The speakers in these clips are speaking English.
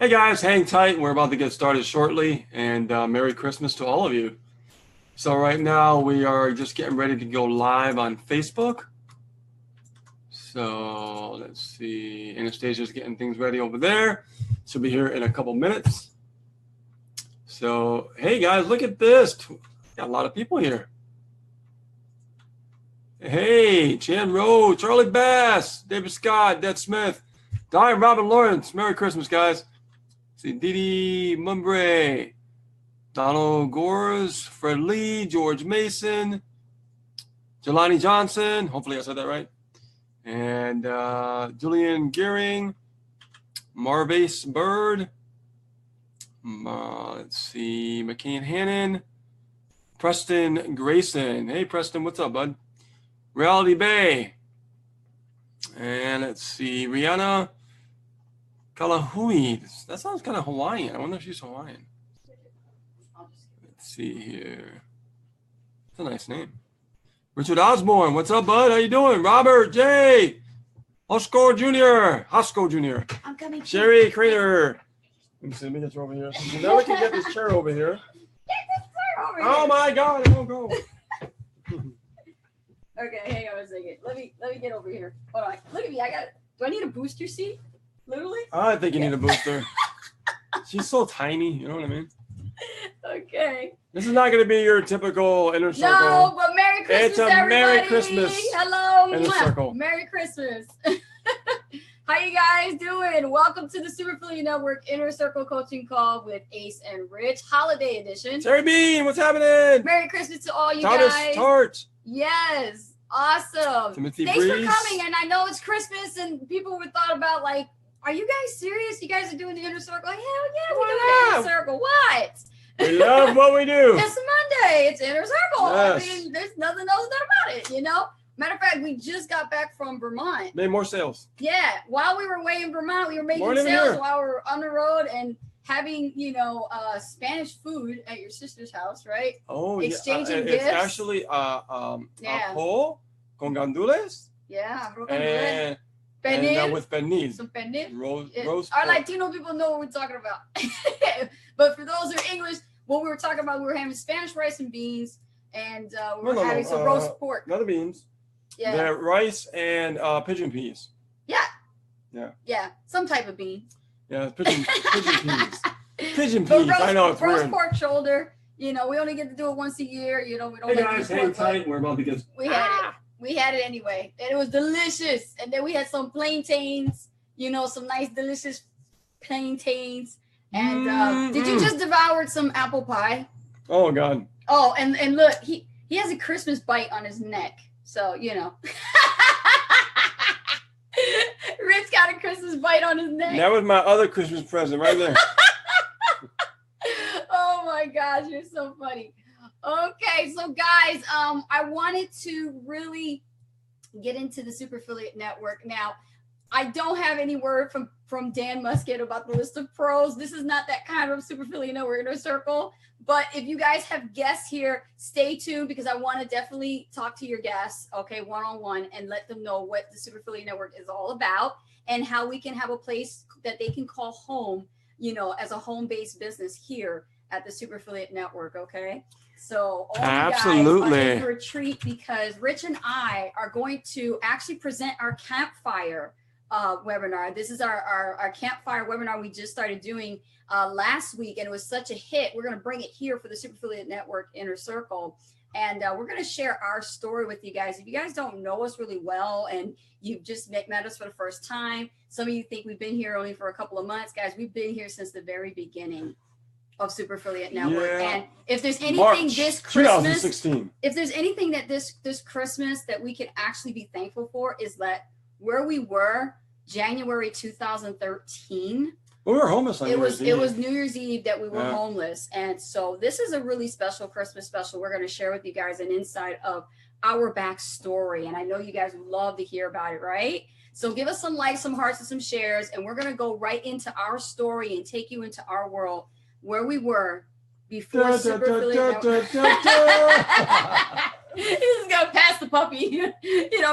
Hey guys, hang tight. We're about to get started shortly, and Merry Christmas to all of you. So right now we are just getting ready to go live on Facebook. So let's see, Anastasia's getting things ready over there. She'll be here in a couple minutes. So hey guys, look at this. Got a lot of people here. Hey, Chan Rowe, Charlie Bass, David Scott, Deb Smith, Diane Robin Lawrence. Merry Christmas, guys. See, Didi Mumbre, Donald Gores, Fred Lee, George Mason, Jelani Johnson, hopefully I said that right, and Julian Gearing, Marvace Bird, let's see, McCain Hannon, Preston Grayson. Hey, Preston, what's up, bud? Reality Bay, and let's see, Rihanna Kalahui. That sounds kind of Hawaiian. I wonder if she's Hawaiian. Let's see here. That's a nice name. Richard Osborne. What's up, bud? How you doing? Robert J. Hosko Jr. I'm coming. Sherry Crater. Let me see. Let me get you over here. Now we can get this chair over here. Get this chair over here. Oh my God! It won't go. Okay, hang on a second. Let me get over here. Hold on. Look at me. Do I need a booster seat? Literally? I think you need a booster. She's so tiny. You know what I mean? Okay. This is not going to be your typical inner circle. No, but Merry Christmas, It's a everybody. Merry Christmas. Hello. Inner circle. Merry Christmas. How you guys doing? Welcome to the Super Affiliate Network Inner Circle Coaching Call with Ace and Rich Holiday Edition. Terry Bean, what's happening? Merry Christmas to all you Thomas guys. Tart. Yes. Awesome. Timothy Thanks Breeze. for coming. And I know it's Christmas and people would thought about like, are you guys serious? You guys are doing the inner circle? Hell yeah, we're doing the inner circle. What? We love what we do. It's Monday. It's inner circle. Yes. I mean, there's nothing else about it, you know? Matter of fact, we just got back from Vermont. Made more sales. Yeah. While we were away in Vermont, we were making Morning sales here. while we were on the road and having, Spanish food at your sister's house, right? Oh, Exchanging yeah. gifts. It's actually Yeah. ajo con gandules Yeah. and Pernil. with pernil. Some pernil. Roast Our pork. Latino people know what we're talking about. But for those who are English, what we were talking about, we were having Spanish rice and beans, and we were having some roast pork. Not the beans. Yeah. The rice and pigeon peas. Yeah. Some type of bean. Yeah, pigeon peas. Pigeon But peas. I know it's roast weird. pork shoulder. We only get to do it once a year. We don't. Hey like guys, to do hang it, but tight. We're about to get. We had it. We had it anyway, and it was delicious. And then we had some plantains. Some nice, delicious plantains. And did you just devour some apple pie? Oh God. Oh, and look, he has a Christmas bite on his neck. So, Rich got a Christmas bite on his neck. That was my other Christmas present right there. Oh my gosh, you're so funny. Okay, so guys, I wanted to really get into the Super Affiliate Network. Now, I don't have any word from Dan Musket about the list of pros. This is not that kind of Super Affiliate Network inner circle. But if you guys have guests here, stay tuned because I want to definitely talk to your guests, okay, one-on-one, and let them know what the Super Affiliate Network is all about and how we can have a place that they can call home, as a home-based business here at the Super Affiliate Network, okay? So all Absolutely. you guys are in for a treat because Rich and I are going to actually present our campfire webinar. This is our campfire webinar we just started doing last week, and it was such a hit. We're going to bring it here for the Super Affiliate Network Inner Circle, and we're going to share our story with you guys. If you guys don't know us really well and you've just met us for the first time, some of you think we've been here only for a couple of months. Guys, we've been here since the very beginning of Super Affiliate Network. Yeah. And if there's anything March this Christmas, 2016. if there's anything that this Christmas that we can actually be thankful for is that where we were January 2013, We were homeless on it New was Year's Eve. it was New Year's Eve that we were Yeah. homeless. And so this is a really special Christmas special. We're going to share with you guys an insight of our backstory. And I know you guys would love to hear about it, right? So give us some likes, some hearts, and some shares. And we're going to go right into our story and take you into our world where we were before Super Affiliate Network. He's just going to pass the puppy.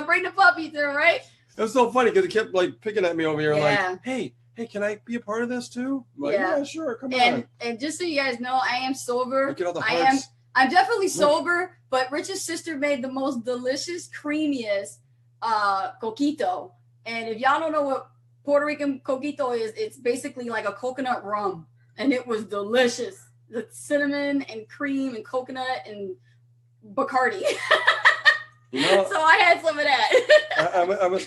Bring the puppy through, right? It was so funny because he kept like picking at me over here, Yeah. like, "Hey, hey, can I be a part of this too? I'm like, Yeah. yeah, sure, come on. And just so you guys know, I am sober. Look at all the hearts. I'm definitely sober, but Rich's sister made the most delicious, creamiest coquito. And if y'all don't know what Puerto Rican coquito is, it's basically like a coconut rum. And it was delicious. The cinnamon and cream and coconut and Bacardi. You know, so I had some of that. I was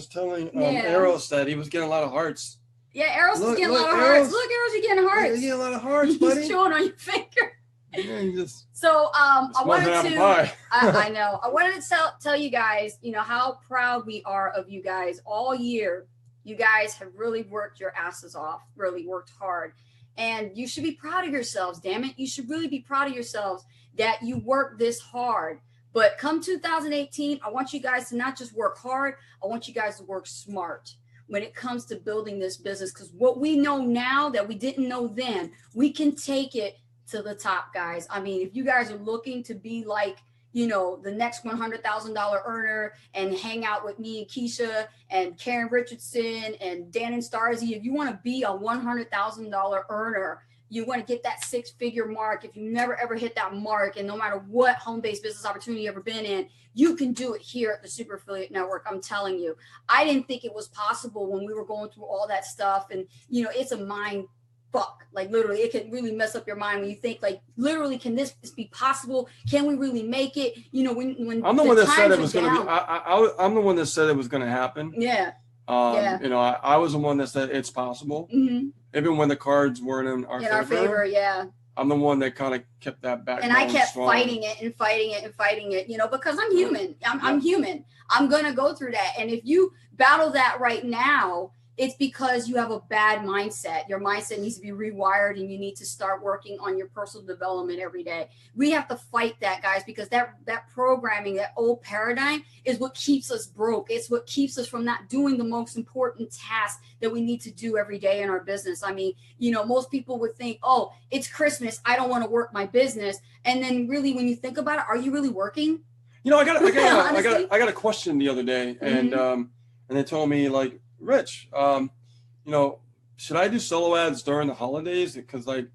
telling Eros that he was getting a lot of hearts. Yeah, Eros is getting a lot of hearts. Look, Eros, you're getting hearts. You're getting a lot of hearts, buddy. He's chewing on your finger. Yeah, you just. So I wanted to. I know. I wanted to tell you guys, you know, how proud we are of you guys all year. You guys have really worked your asses off, really worked hard. And you should be proud of yourselves, damn it. You should really be proud of yourselves that you worked this hard. But come 2018, I want you guys to not just work hard, I want you guys to work smart when it comes to building this business. Because what we know now that we didn't know then, we can take it to the top, guys. I mean, if you guys are looking to be like, you know, the next $100,000 earner and hang out with me and Keisha and Karen Richardson and Dan and Starzy, if you want to be a $100,000 earner, you want to get that 6-figure mark. If you never ever hit that mark, and no matter what home-based business opportunity you've ever been in, you can do it here at the Super Affiliate Network. I'm telling you, I didn't think it was possible when we were going through all that stuff. And, you know, it's a mind fuck. Like, literally, it can really mess up your mind when you think, like, literally, can this be possible? Can we really make it? You know, when I'm the one that said it was going to be. I'm the one that said it was going to happen. Yeah. You know, I was the one that said it's possible. Mm-hmm. Even when the cards weren't in our favor. Yeah. I'm the one that kind of kept that back. And I kept fighting it and fighting it and fighting it, you know, because I'm human. I'm human. I'm going to go through that. And if you battle that right now, it's because you have a bad mindset. Your mindset needs to be rewired, and you need to start working on your personal development every day. We have to fight that, guys, because that programming, that old paradigm is what keeps us broke. It's what keeps us from not doing the most important tasks that we need to do every day in our business. I mean, you know, most people would think, oh, it's Christmas, I don't want to work my business. And then really, when you think about it, are you really working? You know, I got a question the other day, and they told me, like, Rich, you know, should I do solo ads during the holidays? Because, like,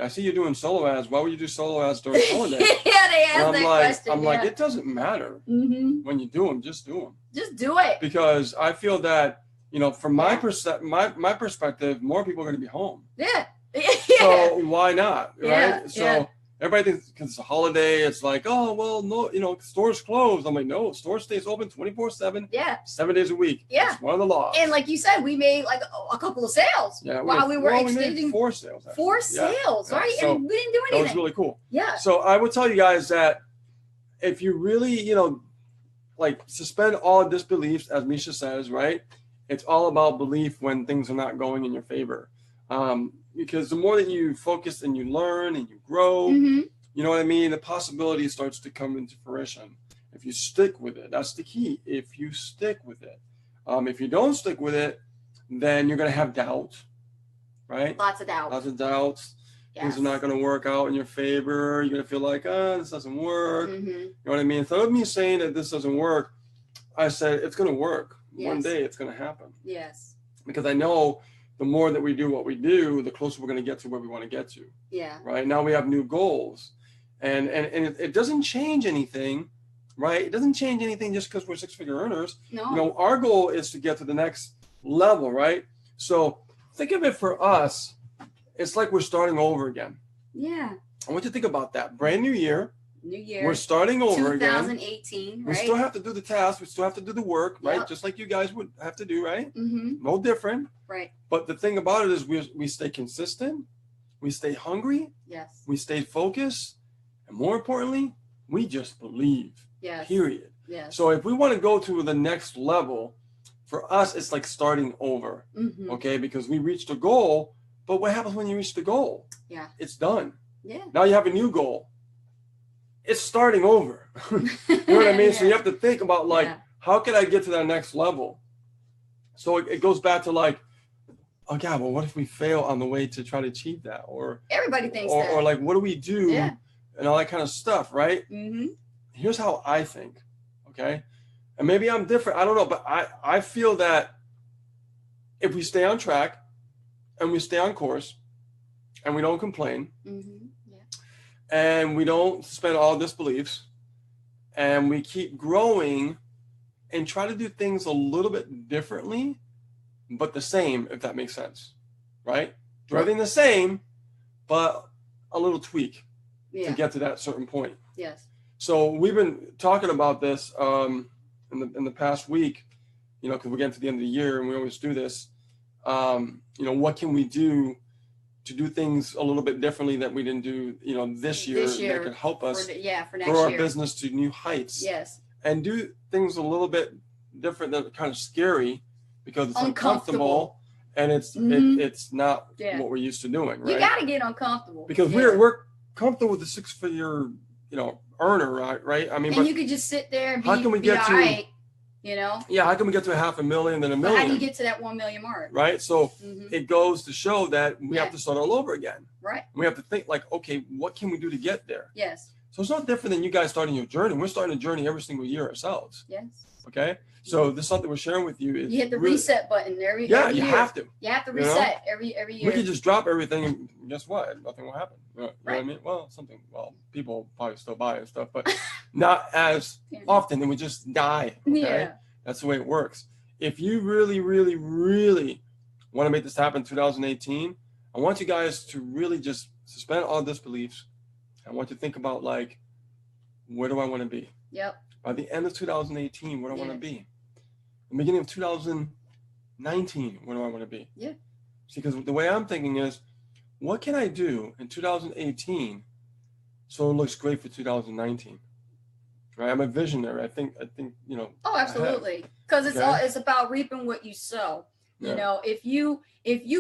I see you doing solo ads. Why would you do solo ads during the holidays? Yeah, they asked that question. I'm like, it doesn't matter when you do them. Just do them. Just do it. Because I feel that, you know, from my perspective, more people are going to be home. Yeah. So why not? Right. Yeah. So everybody thinks because it's a holiday, it's like, oh, well, no, you know, stores closed. I'm like, no, store stays open 24/7. Yeah. 7 days a week. Yeah. It's one of the laws. And like you said, we made like a couple of sales while we were extending. We made 4 sales. Actually. 4 sales, right? So and we didn't do anything. That was really cool. Yeah. So I would tell you guys that if you really, you know, like suspend all disbeliefs, as Misha says, right? It's all about belief when things are not going in your favor. Because the more that you focus and you learn and you grow, you know what I mean? The possibility starts to come into fruition. If you stick with it, that's the key. If you stick with it. If you don't stick with it, then you're going to have doubt, right? Lots of doubt. Lots of doubts. Yes. Things are not going to work out in your favor. You're going to feel like, this doesn't work. You know what I mean? Instead of me saying that this doesn't work, I said, it's going to work. Yes. One day it's going to happen. Yes. Because I know the more that we do what we do, the closer we're going to get to where we want to get to. Yeah. Right. Now we have new goals. And it doesn't change anything, right? It doesn't change anything just because we're 6-figure earners. No. You know, our goal is to get to the next level, right? So think of it for us, it's like we're starting over again. Yeah. I want you to think about that. Brand new year. New year. We're starting over 2018, again. right? We still have to do the tasks. We still have to do the work, right? Yep. Just like you guys would have to do, right? No different. Right. But the thing about it is we stay consistent. We stay hungry. Yes. We stay focused. And more importantly, we just believe. Yes. Period. Yes. So if we want to go to the next level, for us, it's like starting over. Okay? Because we reached a goal, but what happens when you reach the goal? Yeah. It's done. Yeah. Now you have a new goal. It's starting over. You know what I mean? Yeah. So you have to think about, like, how can I get to that next level? So it goes back to, like, oh God, well, what if we fail on the way to try to achieve that? Or everybody thinks that. Or like, what do we do? Yeah. And all that kind of stuff, right? Here's how I think, okay? And maybe I'm different. I don't know, but I feel that if we stay on track and we stay on course and we don't complain and we don't suspend all disbeliefs and we keep growing and try to do things a little bit differently, but the same, if that makes sense, right? Do everything the same, but a little tweak to get to that certain point. Yes. So we've been talking about this in the past week, you know, because we're getting to the end of the year and we always do this. You know, what can we do to do things a little bit differently that we didn't do, you know, this year that can help us for next grow our year. business to new heights. Yes. And do things a little bit different that are kind of scary because it's uncomfortable and it's it's not what we're used to doing, right? You got to get uncomfortable because we're comfortable with the 6-figure, you know, earner, right? I mean, and you could just sit there and how can we get to, right, you know? Yeah, how can we get to $500,000 then $1 million? How do you get to that 1 million mark? Right. So it goes to show that we have to start all over again. Right. We have to think like, okay, what can we do to get there? Yes. So it's not different than you guys starting your journey. We're starting a journey every single year ourselves. Yes. Okay. So this is something we're sharing with you. You hit the reset button every you year. have to. You have to reset every year. We could just drop everything and guess what? Nothing will happen. You know what I mean? Well, people probably still buy and stuff, but not as often, and we just die. Okay? Yeah. That's the way it works. If you really, really, really want to make this happen in 2018, I want you guys to really just suspend all disbeliefs. I want you to think about, like, where do I want to be? Yep. By the end of 2018, where do I want to be? The beginning of 2019, where do I want to be? Yeah. See, because the way I'm thinking is, what can I do in 2018 so it looks great for 2019? Right? I'm a visionary. I think you know. Oh, absolutely. Because it's about reaping what you sow. You know, if you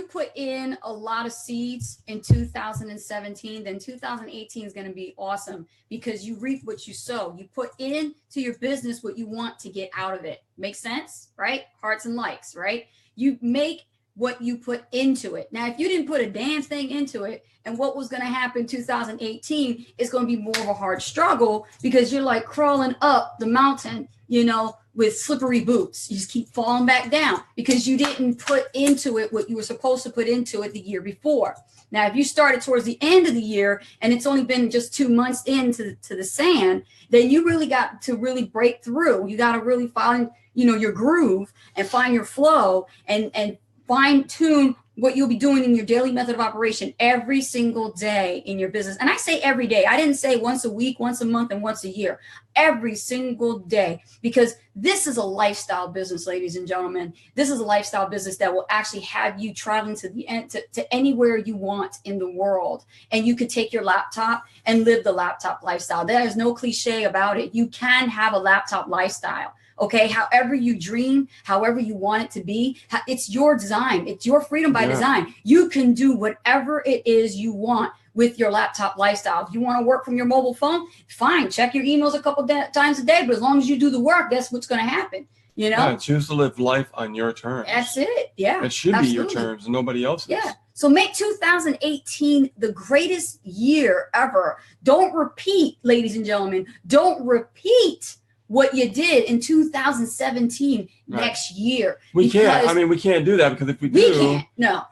put in a lot of seeds in 2017, then 2018 is going to be awesome because you reap what you sow. You put into your business what you want to get out of it. Make sense, right? Hearts and likes, right? You make what you put into it. Now, if you didn't put a damn thing into it, and what was going to happen in 2018 is going to be more of a hard struggle because you're like crawling up the mountain, you know, with slippery boots. You just keep falling back down because you didn't put into it what you were supposed to put into it the year before. Now, if you started towards the end of the year and it's only been just 2 months into the sand, then you really got to really break through. You got to really find, you know, your groove and find your flow and fine tune what you'll be doing in your daily method of operation every single day in your business. And I say every day. I didn't say once a week, once a month, and once a year. Every single day, because this is a lifestyle business, ladies and gentlemen. This is a lifestyle business that will actually have you traveling to the end, to anywhere you want in the world. And you could take your laptop and live the laptop lifestyle. There is no cliche about it. You can have a laptop lifestyle. Okay, however you dream, however you want it to be, it's your design. It's your freedom by design. You can do whatever it is you want with your laptop lifestyle. If you want to work from your mobile phone, fine. Check your emails a couple times a day, but as long as you do the work, that's what's going to happen. You know, yeah, choose to live life on your terms. That's it. Yeah, it should be your terms, and nobody else's. Yeah. So make 2018 the greatest year ever. Don't repeat, ladies and gentlemen. Don't repeat what you did in 2017 next year. We can't. I mean, we can't do that because if we do,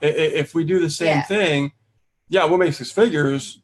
if we do the same thing, we'll make 6 figures,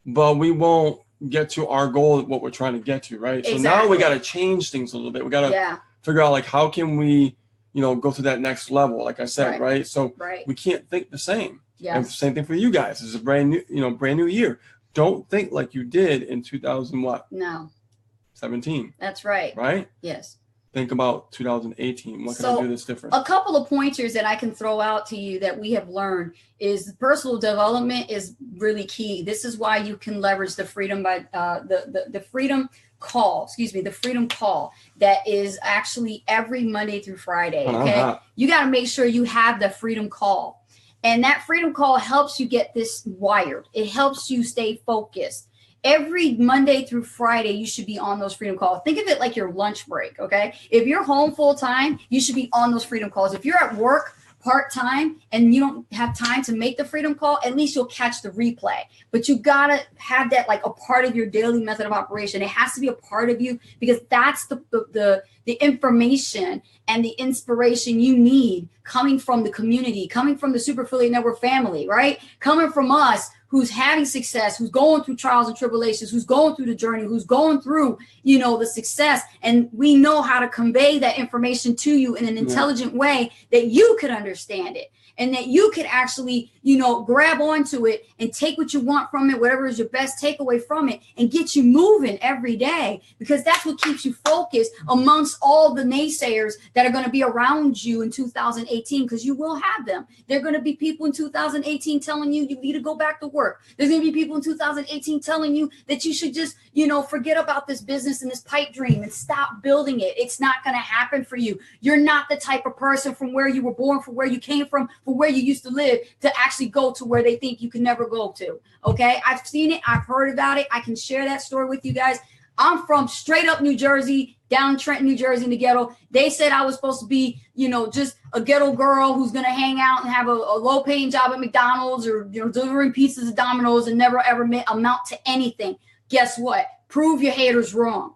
but we won't get to our goal, what we're trying to get to, right? Exactly. So now we got to change things a little bit. We got to figure out, like, how can we, you know, go to that next level, like I said, right? So we can't think the same. And same thing for you guys. It's a brand new year. Don't think like you did in 2017. That's right. Right? Yes. Think about 2018. What can I do that's different? A couple of pointers that I can throw out to you that we have learned is personal development is really key. This is why you can leverage the freedom by the freedom call. The freedom call that is actually every Monday through Friday. Okay, you got to make sure you have the freedom call, and that freedom call helps you get this wired. It helps you stay focused. Every Monday through Friday, you should be on those freedom calls. Think of it like your lunch break, okay? If you're home full time, you should be on those freedom calls. If you're at work part-time and you don't have time to make the freedom call, at least you'll catch the replay. But you gotta have that like a part of your daily method of operation. It has to be a part of you, because that's the information and the inspiration you need coming from the community, coming from the Super Affiliate Network family, right? Coming from us, who's having success, who's going through trials and tribulations, who's going through the journey, who's going through, you know, the success. And we know how to convey that information to you in an intelligent way that you could understand it, and that you could actually, you know, grab onto it and take what you want from it, whatever is your best takeaway from it, and get you moving every day, because that's what keeps you focused amongst all the naysayers that are going to be around you in 2018, because you will have them. There are going to be people in 2018 telling you need to go back to work. There's going to be people in 2018 telling you that you should just, you know, forget about this business and this pipe dream and stop building it. It's not going to happen for you. You're not the type of person from where you were born, from where you came from where you used to live, to actually go to where they think you can never go to. Okay, I've seen it, I've heard about it, I can share that story with you guys. I'm from straight up New Jersey, down Trenton, New Jersey, in the ghetto. They said I was supposed to be, you know, just a ghetto girl who's gonna hang out and have a low paying job at McDonald's, or, you know, delivering pizzas of Domino's, and never ever amount to anything. Guess what? Prove your haters wrong.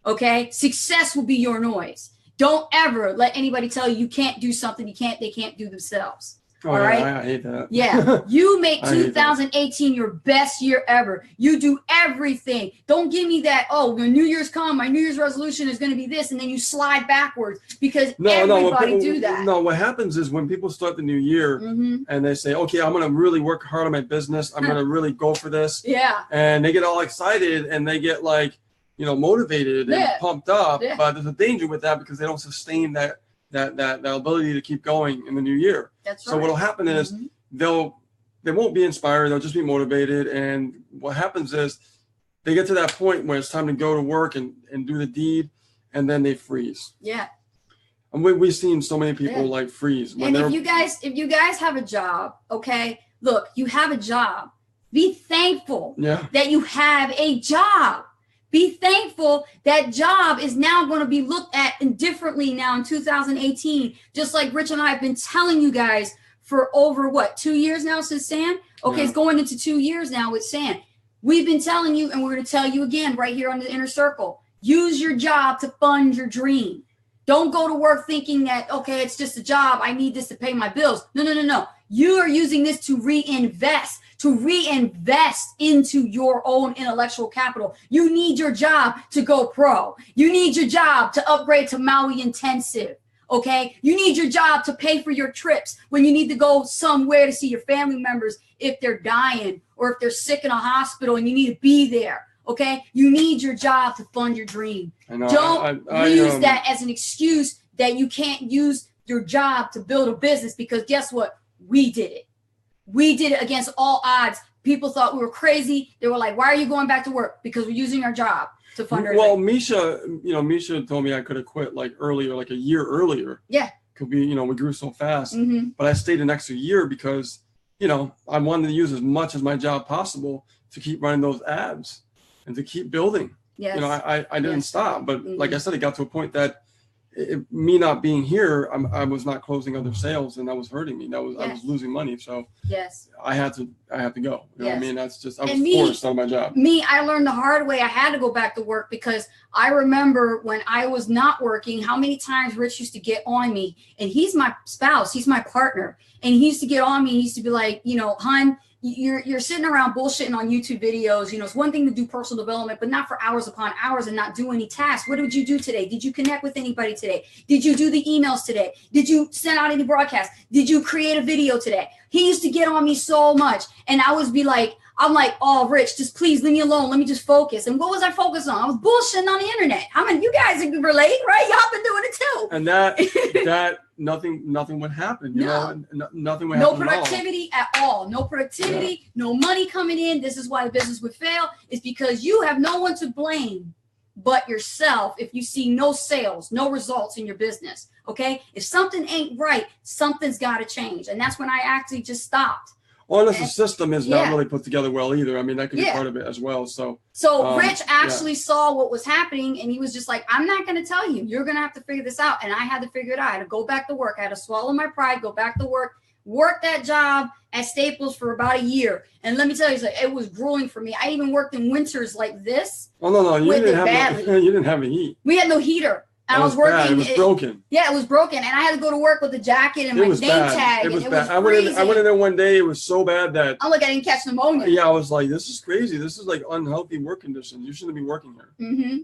Okay, success will be your noise. Don't ever let anybody tell you can't do something they can't do themselves. Oh, all right. I hate that. Yeah. You make 2018 your best year ever. You do everything. Don't give me that, oh, when New Year's come, my New Year's resolution is going to be this, and then you slide backwards, because everybody do that. No, what happens is when people start the new year and they say, okay, I'm going to really work hard on my business. I'm going to really go for this. Yeah. And they get all excited and they get like, you know, motivated and pumped up. Yeah. But there's a danger with that, because they don't sustain that ability to keep going in the new year. That's right. So what'll happen is they won't be inspired. They'll just be motivated. And what happens is they get to that point where it's time to go to work and do the deed, and then they freeze. Yeah. And we've seen so many people like freeze. And if you guys have a job, okay, look, you have a job. Be thankful that you have a job. Be thankful that job is now going to be looked at differently now in 2018. Just like Rich and I have been telling you guys for over 2 years now since San? Okay, it's going into 2 years now with San. We've been telling you, and we're going to tell you again right here on the Inner Circle. Use your job to fund your dream. Don't go to work thinking that, okay, it's just a job. I need this to pay my bills. No. You are using this to reinvest into your own intellectual capital. You need your job to go pro. You need your job to upgrade to Maui Intensive. Okay. You need your job to pay for your trips when you need to go somewhere to see your family members if they're dying, or if they're sick in a hospital and you need to be there. Okay. You need your job to fund your dream. Don't use that as an excuse that you can't use your job to build a business, because guess what? We did it. We did it against all odds. People thought we were crazy. They were like, why are you going back to work? Because we're using our job to fund our Well, Misha told me I could have quit like earlier, like a year earlier. Yeah. Could be, we grew so fast. But I stayed an extra year because, I wanted to use as much as my job possible to keep running those ads and to keep building. Yes. I didn't stop. But like I said, it got to a point that me not being here, I was not closing other sales, and that was hurting me. I was losing money. So I had to go. You know what I mean? That's just, I was forced on my job. I learned the hard way. I had to go back to work, because I remember when I was not working, how many times Rich used to get on me, and he's my spouse, he's my partner. And he used to get on me. He used to be like, hon, you're sitting around bullshitting on YouTube videos. It's one thing to do personal development, but not for hours upon hours and not do any tasks. What did you do today? Did you connect with anybody today? Did you do the emails today? Did you send out any broadcasts? Did you create a video today? He used to get on me so much. And I would be like, oh, Rich, just please leave me alone. Let me just focus. And what was I focused on? I was bullshitting on the internet. I mean, you guys can relate, right? Y'all been doing it too. And that nothing would happen. Nothing would happen. No productivity at all. No productivity, no money coming in. This is why the business would fail, is because you have no one to blame but yourself if you see no sales, no results in your business. Okay? If something ain't right, something's got to change. And that's when I actually just stopped. Well, unless the system is not Yeah. really put together well either. I mean, that could be Yeah. part of it as well. So Rich actually saw what was happening, and he was just like, I'm not going to tell you. You're going to have to figure this out. And I had to figure it out. I had to go back to work. I had to swallow my pride, go back to work that job at Staples for about a year. And let me tell you, it was grueling for me. I even worked in winters like this. Oh, no, you With it didn't have badly. you didn't have a heat. We had no heater. And That I was bad. working. It was broken. Yeah, it was broken. And I had to go to work with a jacket and It my was name bad. tag. It was and bad. It was freezing. I went in there one day. It was so bad that I'm like, I didn't catch pneumonia. yeah, I was like, this is crazy. This is like unhealthy work conditions. You shouldn't be working here.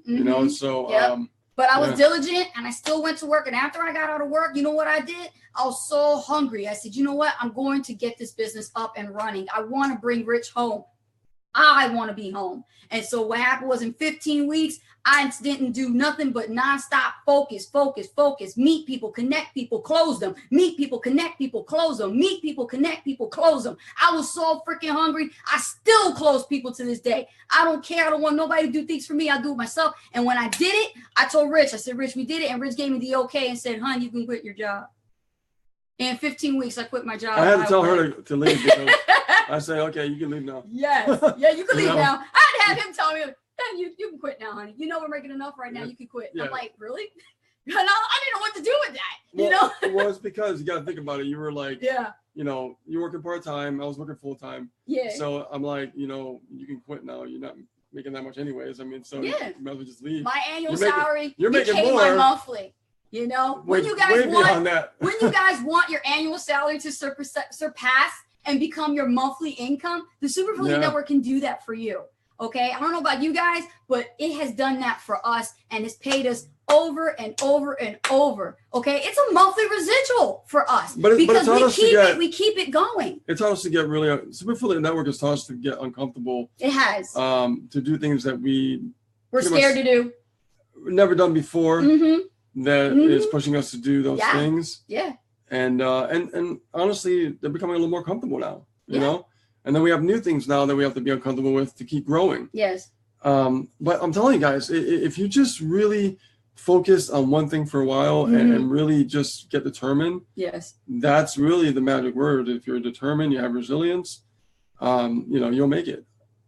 You know, so Yep. But I was yeah. diligent and I still went to work. And after I got out of work, you know what I did? I was so hungry. I said, you know what? I'm going to get this business up and running. I want to bring Rich home. I want to be home. And so what happened was in 15 weeks, I didn't do nothing but nonstop focus, meet people, connect people, close them, meet people, connect people, close them, meet people, connect people, close them. I was so freaking hungry. I still close people to this day. I don't care. I don't want nobody to do things for me. I do it myself. And when I did it, I told Rich, I said, Rich, we did it. And Rich gave me the okay and said, hon, you can quit your job. In 15 weeks, I quit my job. I had to tell her to leave because I say, okay, you can leave now. Yes. Yeah, you can leave You know? now. I had to have him tell me, you can quit now, honey. You know we're making enough right now. Yeah. You can quit. Yeah. I'm like, really? No, I didn't know what to do with that. You know? Well, it's because you got to think about it. You were like, Yeah. you know, you're working part-time. I was working full-time. Yeah. So I'm like, you know, you can quit now. You're not making that much anyways. I mean, so Yeah. you might as well just leave. My annual You're making- salary you're making became my more. monthly. You know, when way, you guys way want beyond that. when you guys want your annual salary to surpass and become your monthly income, the Super Affiliate Yeah. Network can do that for you. Okay, I don't know about you guys, but it has done that for us, and it's paid us over and over and over. Okay, it's a monthly residual for us But because taught us to get- we keep it going. It taught us to get really, Super Affiliate Network has taught us to get uncomfortable, It has. to do things that We're pretty scared much- to do. never done before. Mm-hmm. That is pushing us to do those Yeah. things. Yeah. And honestly, they're becoming a little more comfortable now, you Yeah. know? And then we have new things now that we have to be uncomfortable with to keep growing. Yes. But I'm telling you guys, if you just really focus on one thing for a while and really just get determined, Yes. that's really the magic word. If you're determined, you have resilience, you know, you'll make it.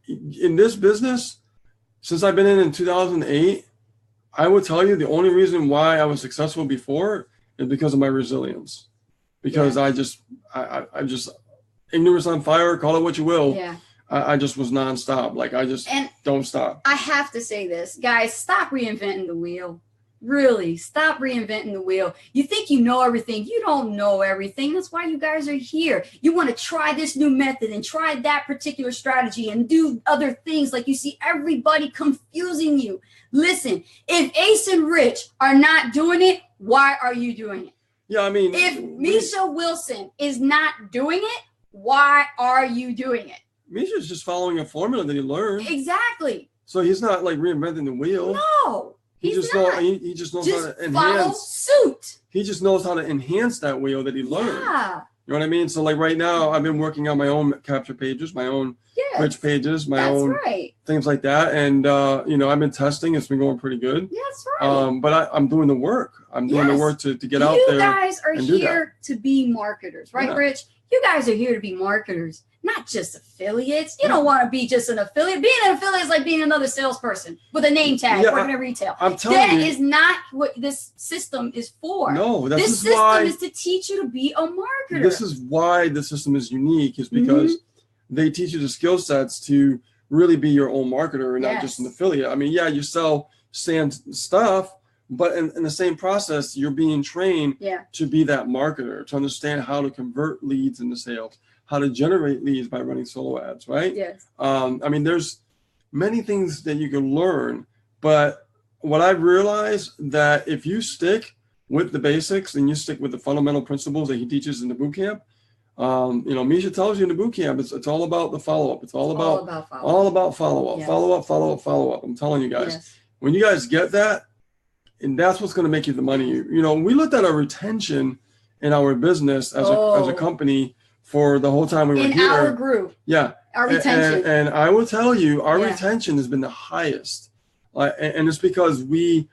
In this business, since I've been in 2008, I would tell you the only reason why I was successful before is because of my resilience. Because I just ignorance on fire, call it what you will. Yeah. I just was nonstop. Like I just don't stop. I have to say this, guys, stop reinventing the wheel. Really, stop reinventing the wheel. You think you know everything. You don't know everything. That's why you guys are here. You want to try this new method and try that particular strategy and do other things like you see everybody confusing you. Listen, if Ace and Rich are not doing it, why are you doing it? Yeah, I mean, If Misha Wilson is not doing it, why are you doing it? Misha's just following a formula that he learned. Exactly. So he's not like reinventing the wheel. No, He just not. he just knows Just how to follow enhance. suit. He just knows how to enhance that wheel that he learned. Yeah. You know what I mean? So like right now, I've been working on my own capture pages, my own Yes. Rich pages, my That's own right. things like that. And you know, I've been testing. It's been going pretty good. That's right. But I'm doing the work. I'm doing the Yes. work to get out You there. guys are and do that. here to be marketers, right, Yeah. Rich? You guys are here to be marketers, not just affiliates. You don't want to be just an affiliate. Being an affiliate is like being another salesperson with a name tag Yeah, working at retail. I'm telling That you. is not what this system is for. No, this This is system why. is to teach you to be a marketer. This is why the system is unique, is because they teach you the skill sets to really be your own marketer and not just an Yes. affiliate. I mean, yeah, you sell sand stuff, but in the same process, you're being trained Yeah. to be that marketer, to understand how to convert leads into sales, how to generate leads by running solo ads, right? Yes. I mean, there's many things that you can learn, but what I've realized that if you stick with the basics and you stick with the fundamental principles that he teaches in the boot camp, you know, Misha tells you in the boot camp, it's all about the follow-up. It's all about follow-up, Yes. follow-up. I'm telling you guys, Yes. when you guys get that, and that's what's going to make you the money. You know, we looked at our retention in our business as a company for the whole time we were In here. our group, Yeah. our retention. And I will tell you, our Yeah. retention has been the highest. And it's because we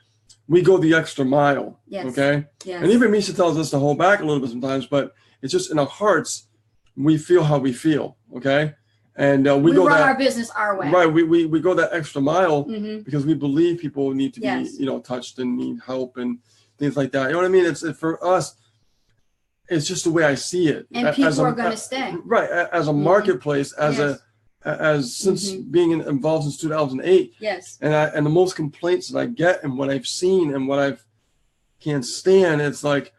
go the extra mile. Yes. Okay. Yes. And even Misha tells us to hold back a little bit sometimes, but it's just in our hearts, we feel how we feel. Okay. And we go run that, our business our way. Right. We go that extra mile Mm-hmm. because we believe people need to Yes. be, touched and need help and things like that. You know what I mean? It's for us, it's just the way I see it. And people are going to stay. Right. As a marketplace, as since being involved since 2008. Yes. And the most complaints that I get and what I've seen and what I can't stand, it's like,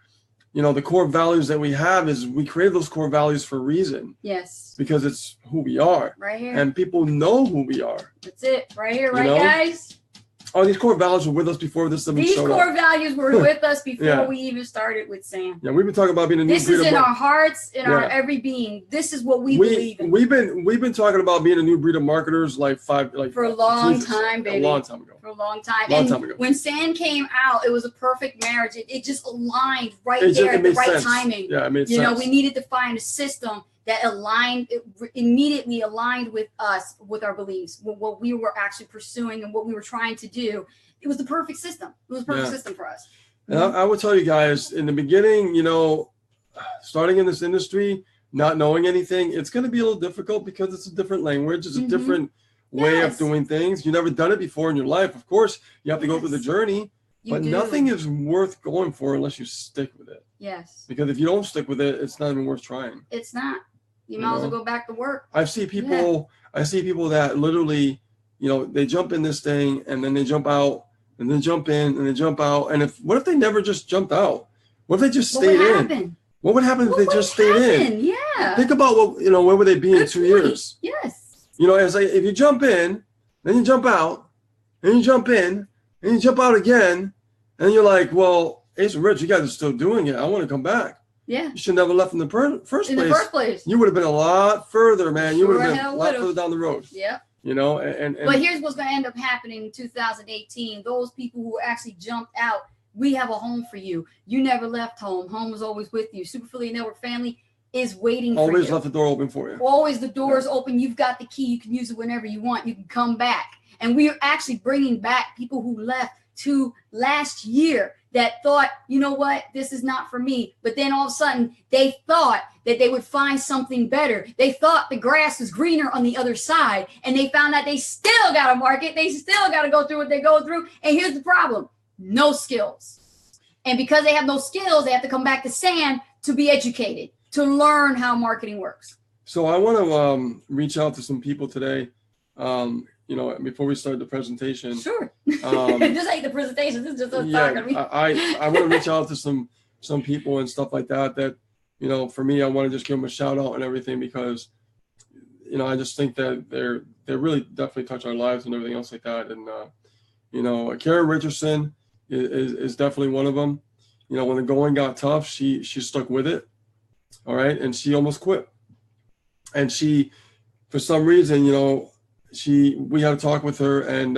the core values that we have is we created those core values for a reason. Yes. Because it's who we are. Right here. And people know who we are. That's it. Right here. Right, guys? Oh, these core values were with us before this even These showed core up. values were with us before we even started with Sam. Yeah, we've been talking about being a new This breed is of in our hearts, in our every being. This is what we believe in. We've been talking about being a new breed of marketers for a long time, baby. A long time ago. For a long time. Long time ago. When Sam came out, it was a perfect marriage. It just aligned right It there at the right sense. timing. Yeah, it made sense. We needed to find a system that immediately aligned with us, with our beliefs, with what we were actually pursuing and what we were trying to do. It was the perfect system. It was a perfect system for us. And I will tell you guys, in the beginning, starting in this industry, not knowing anything, it's going to be a little difficult because it's a different language. It's a different way of doing things. You've never done it before in your life. Of course, you have to go through the journey, but nothing is worth going for unless you stick with it. Yes. Because if you don't stick with it, it's not even worth trying. It's not. You might as well go back to work. I see people that literally, they jump in this thing and then they jump out and then jump in and then jump out. And what if they never just jumped out? What if they just stayed in? What would happen if they just stayed in? Yeah. Think about where would they be in 2 years? Yes. If you jump in, then you jump out, then you jump in, and you jump out again, and you're like, well, Ace and Rich, you guys are still doing it. I want to come back. Yeah. You should never left in the first place. In the first place. You would have been a lot further, man. You would have been a lot would've. further down the road. Yeah. And but here's what's going to end up happening in 2018. Those people who actually jumped out, we have a home for you. You never left home. Home was always with you. Super Affiliate Network family is waiting for you. Always left the door open for you. Always the door is open. You've got the key. You can use it whenever you want. You can come back. And we are actually bringing back people who left to last year that thought, you know what, this is not for me. But then all of a sudden, they thought that they would find something better. They thought the grass was greener on the other side. And they found out they still got to market. They still got to go through what they go through. And here's the problem. No skills. And because they have no skills, they have to come back to Sam to be educated, to learn how marketing works. So I want to reach out to some people today. Before we start the presentation. Sure. This ain't the presentation. This is just us talking. I want to reach out to some people and stuff like that. That for me, I want to just give them a shout out and everything because I just think that they really definitely touch our lives and everything else like that. And Karen Richardson is definitely one of them. When the going got tough, she stuck with it. All right, and she almost quit. And she, for some reason, we had a talk with her and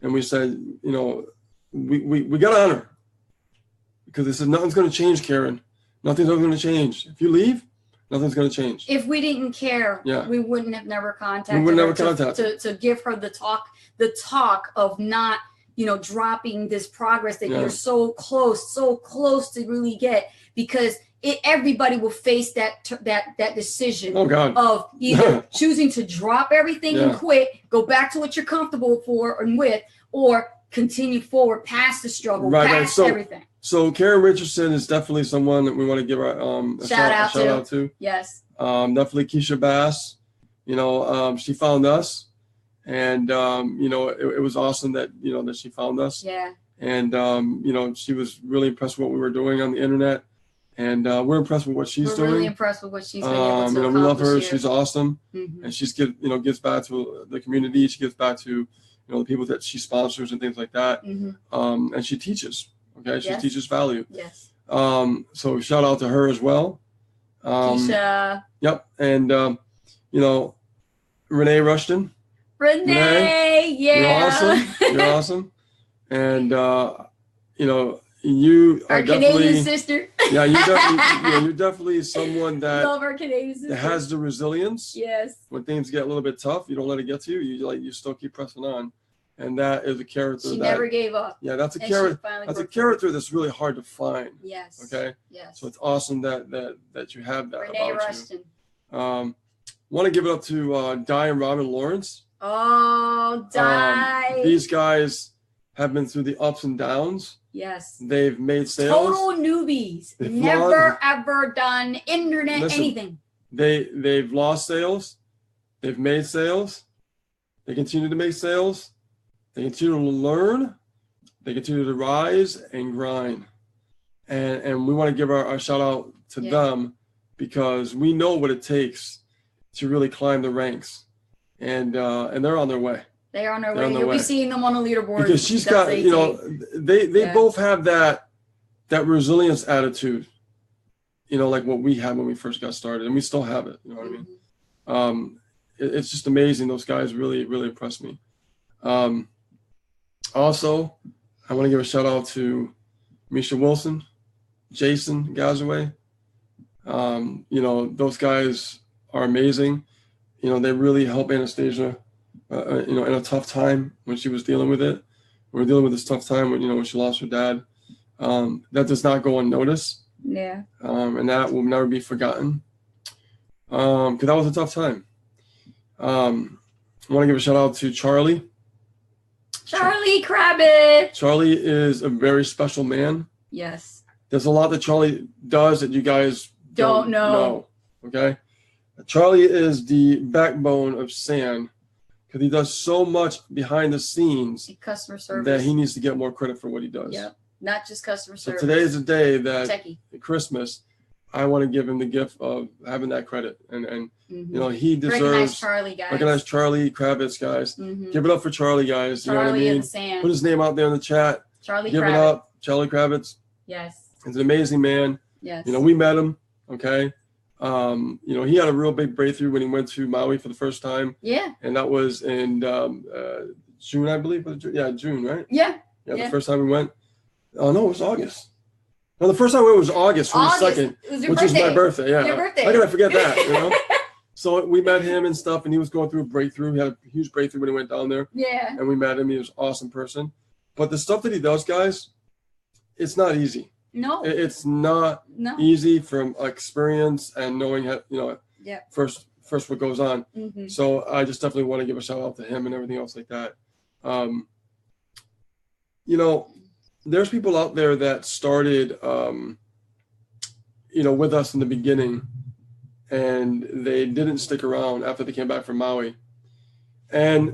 we said, we got to honor her because this is nothing's going to change, Karen. Nothing's ever going to change. If you leave, nothing's going to change. If we didn't care, we wouldn't have never contacted her to give her the talk of not, dropping this progress that you're so close to really get because everybody will face that decision of either choosing to drop everything and quit, go back to what you're comfortable for and with, or continue forward past the struggle, past everything. So Karen Richardson is definitely someone that we want to give a shout out to. Yes. Definitely Keisha Bass. She found us, and it was awesome that that she found us. Yeah. And she was really impressed with what we were doing on the internet. And we're impressed with what she's doing. We're really impressed with what she's been able to accomplish. We love her. She's awesome, mm-hmm. and she's gives back to the community. She gives back to the people that she sponsors and things like that. Mm-hmm. And she teaches. Okay, she teaches value. Yes. So shout out to her as well. Keisha. Yep, and Renee Rushton. Renee, yeah. You're awesome. You're awesome, and you are our Canadian sister. Yeah, you're definitely someone that love our Canadian sister. Has the resilience. Yes. When things get a little bit tough, you don't let it get to you. You still keep pressing on, and that is a character. She never gave up. Yeah, that's a character. That's a character that's really hard to find. Yes. Okay. Yes. So it's awesome that you have that Renee about Rushton. Want to give it up to Di and Robin Lawrence. Oh, Di. These guys have been through the ups and downs. Yes. They've made sales. Total newbies. Never ever done internet anything. They've lost sales. They've made sales. They continue to make sales. They continue to learn. They continue to rise and grind. And we want to give our shout out to them, because we know what it takes to really climb the ranks. And they're on their way. They are on their way. You'll be seeing them on the leaderboard. Because she's got, they both have that resilience attitude, like what we had when we first got started, and we still have it. You know what I mean? It's just amazing. Those guys really, really impressed me. Also, I want to give a shout out to Misha Wilson, Jason Gazaway. Those guys are amazing. They really help Anastasia, in a tough time when she was dealing with it. We were dealing with this tough time when she lost her dad. That does not go unnoticed. Yeah. And that will never be forgotten. Because that was a tough time. I want to give a shout out to Charlie. Charlie Kravitz. Charlie is a very special man. Yes. There's a lot that Charlie does that you guys don't know. Okay. Charlie is the backbone of SAN, because he does so much behind the scenes, customer service, that he needs to get more credit for what he does. Yeah. Not just customer service. So today is the day that Techie. Christmas, I want to give him the gift of having that credit. And he deserves. Recognize Charlie Kravitz, guys. Give it up for Charlie, guys. Charlie, you know what I mean? And SAN. Put his name out there in the chat. Charlie Give Kravitz. it up. Charlie Kravitz. Yes. He's an amazing man. Yes. We met him. Okay. He had a real big breakthrough when he went to Maui for the first time. Yeah. And that was in June, I believe. Yeah, June, right? Yeah. Yeah, the first time we went. Oh, no, it was August. No, the first time we went was August 22nd, which was my birthday. Yeah. Your birthday. How could I forget that, So we met him and stuff, and he was going through a breakthrough. He had a huge breakthrough when he went down there. Yeah. And we met him. He was an awesome person. But the stuff that he does, guys, it's not easy. No. It's not easy from experience and knowing how, first what goes on. So I just definitely want to give a shout out to him and everything else like that. There's people out there that started, with us in the beginning, and they didn't stick around after they came back from Maui. And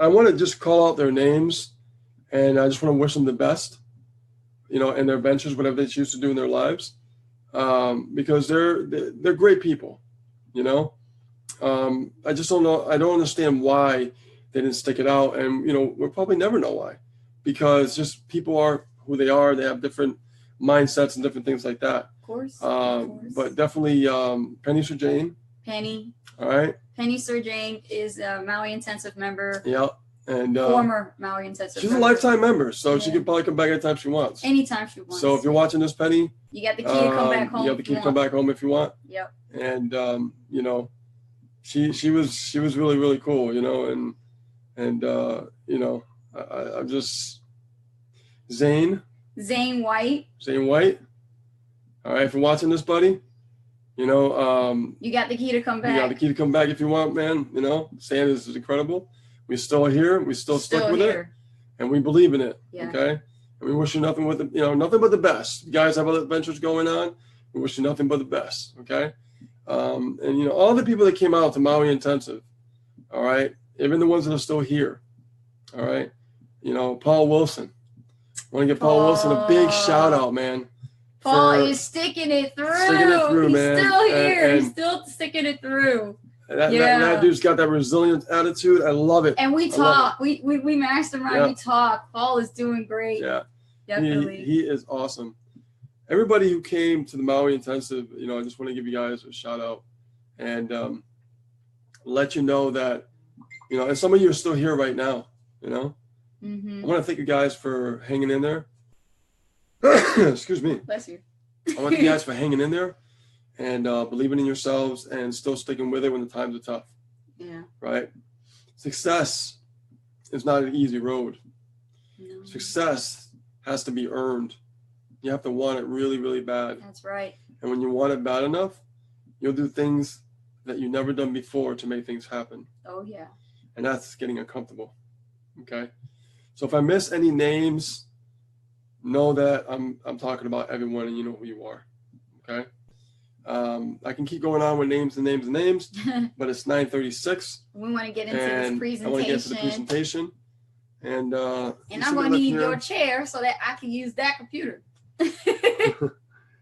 I want to just call out their names, and I just want to wish them the best, in their ventures, whatever they choose to do in their lives, because they're great people, I just don't know. I don't understand why they didn't stick it out, and we'll probably never know why, because just people are who they are. They have different mindsets and different things like that. Of course. But definitely Penny Surjane. Penny. All right. Penny Surjane is a Maui Intensive member. Yeah. And former Maui Intensive she's member. A lifetime member, so she can probably come back anytime she wants. Anytime she wants. So if you're watching this, Penny, you got the key to come back home. You have the key to come back home if you want. Yep. And she was really, really cool, and I'm just Zane White. All right, if you're watching this, buddy, you got the key to come back. You got the key to come back if you want, man. SAN is incredible. We're still here. We still stuck with it, and we believe in it. Yeah. Okay, and we wish you nothing but nothing but the best. You guys have other adventures going on. We wish you nothing but the best. Okay, and all the people that came out to Maui Intensive. All right, even the ones that are still here. All right, Paul Wilson. I want to give Paul Wilson a big shout out, man. Paul is sticking it through. He's man. Still here. He's still sticking it through. That dude's got that resilient attitude. I love it. And we talk. We mastermind. Yeah. We talk. Paul is doing great. Yeah, definitely. He is awesome. Everybody who came to the Maui Intensive, I just want to give you guys a shout out and let you know that, and some of you are still here right now. I want to thank you guys for hanging in there. Excuse me. Bless you. I want you guys for hanging in there and believing in yourselves and still sticking with it when the times are tough. Yeah. Right? Success is not an easy road. No. Success has to be earned. You have to want it really, really bad. That's right. And when you want it bad enough, you'll do things that you've never done before to make things happen. Oh yeah. And that's getting uncomfortable. Okay. So if I miss any names, know that I'm talking about everyone and you know who you are. Okay. I can keep going on with names and names and names, but it's 9:36. We want to get into this presentation. I want to get into the presentation. And I'm going to need your chair so that I can use that computer.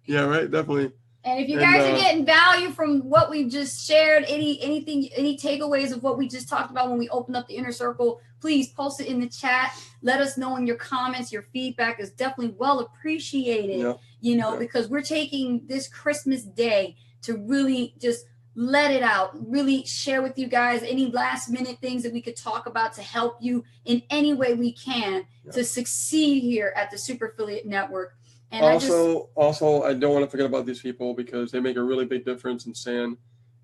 Yeah, right. Definitely. And if you guys are getting value from what we've just shared, any takeaways of what we just talked about when we opened up the inner circle, please post it in the chat. Let us know in your comments. Your feedback is definitely well appreciated. Yeah. You know, because we're taking this Christmas day to really just let it out, really share with you guys any last minute things that we could talk about to help you in any way we can to succeed here at the Super Affiliate Network. And also, I don't want to forget about these people because they make a really big difference in SAN.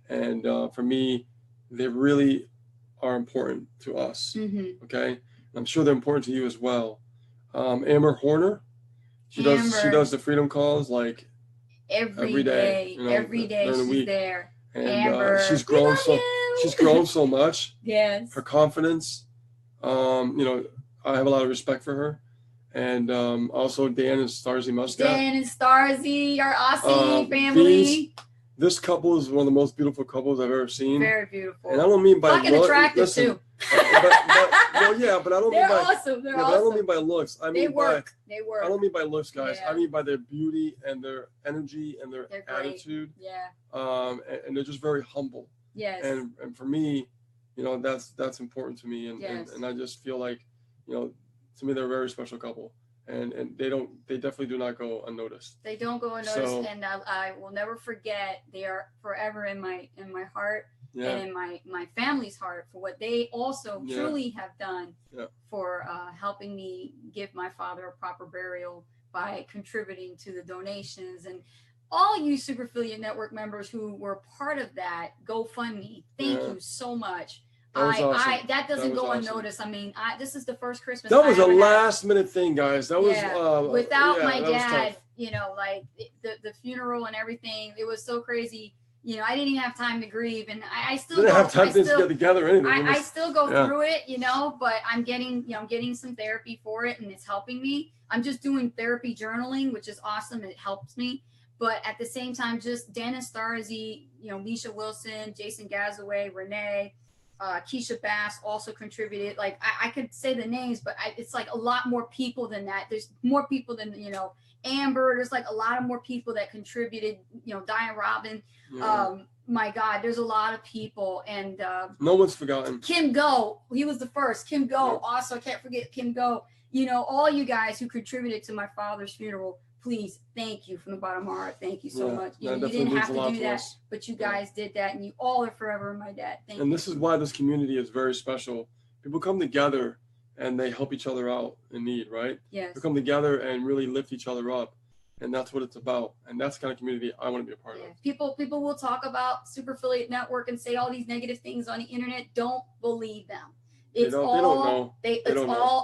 And for me, they really are important to us. Mm-hmm. Okay. I'm sure they're important to you as well. Amber Horner, she does the freedom calls like every day. You know, every day she's there. And Amber, she's grown so much. Yes. Her confidence. You know, I have a lot of respect for her. And also Dan and Starzy Muscat. Dan and Starzy, our Aussie family. This couple is one of the most beautiful couples I've ever seen. Very beautiful. And I don't mean by fucking attractive too. But I don't They're mean by awesome. They're but awesome. I don't mean by looks. I mean they work. I don't mean by looks, guys. Yeah. I mean by their beauty and their energy and their attitude. Yeah. And they're just very humble. Yes. And for me, you know, that's important to me. And, yes. and I just feel like, you know, to me they're a very special couple. And they definitely do not go unnoticed. They don't go unnoticed, and I will never forget. They are forever in my heart and in my family's heart for what they also truly have done for helping me give my father a proper burial by contributing to the donations. And all you Super Affiliate Network members who were part of that GoFundMe, thank you so much. That doesn't go unnoticed. I mean, this is the first Christmas. That was a last minute thing, guys. That was without my dad. You know, like the funeral and everything. It was so crazy. You know, I didn't even have time to grieve, and I still didn't have time to get together. Anything. I still go through it, you know. But I'm getting some therapy for it, and it's helping me. I'm just doing therapy journaling, which is awesome. It helps me. But at the same time, just Dan and Starzy, you know, Misha Wilson, Jason Gazaway, Renee. Keisha Bass also contributed. Like I could say the names, but it's like a lot more people than that. There's more people than, you know, Amber. There's like a lot of more people that contributed, you know, Diane Robin. My God, there's a lot of people. And no one's forgotten. Kim Go, he was the first. Kim Go, also I can't forget Kim Go. You know, all you guys who contributed to my father's funeral, please, thank you from the bottom of my heart. Thank you so much. You didn't have to do that, but you guys did that, and you all are forever my dad. Thank you. And this is why this community is very special. People come together and they help each other out in need, right? Yes. They come together and really lift each other up, and that's what it's about. And that's the kind of community I want to be a part of. People will talk about Super Affiliate Network and say all these negative things on the internet. Don't believe them. It's all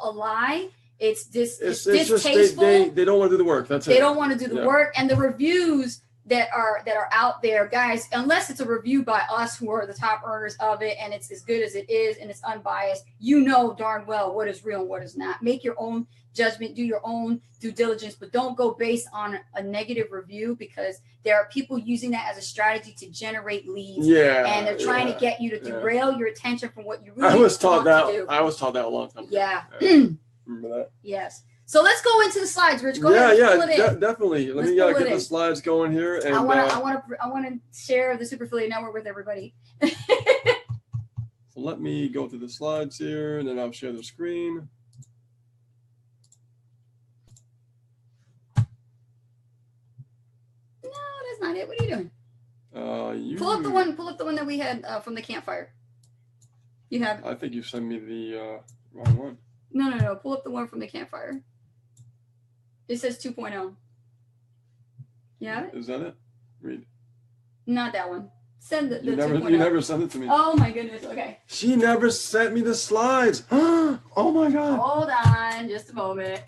a lie. It's distasteful. They don't want to do the work. That's it. They don't want to do the work. And the reviews that are out there, guys, unless it's a review by us who are the top earners of it and it's as good as it is and it's unbiased, you know darn well what is real and what is not. Make your own judgment, do your own due diligence, but don't go based on a negative review, because there are people using that as a strategy to generate leads. And they're trying to get you to derail your attention from what you really want to do. I was taught that a long time ago. Remember that? Yes. So let's go into the slides, Rich. Go ahead. Definitely. Let me get the slides going here. And I want to share the Super Affiliate Network with everybody. So let me go through the slides here, and then I'll share the screen. No, that's not it. What are you doing? Pull up the one that we had from the campfire. You have. I think you sent me the wrong one. No. Pull up the one from the campfire. It says 2.0. Yeah. Is that it? Read. Not that one. Send the you 2.0. You never sent it to me. Oh my goodness. Okay. She never sent me the slides. Oh my God. Hold on, just a moment.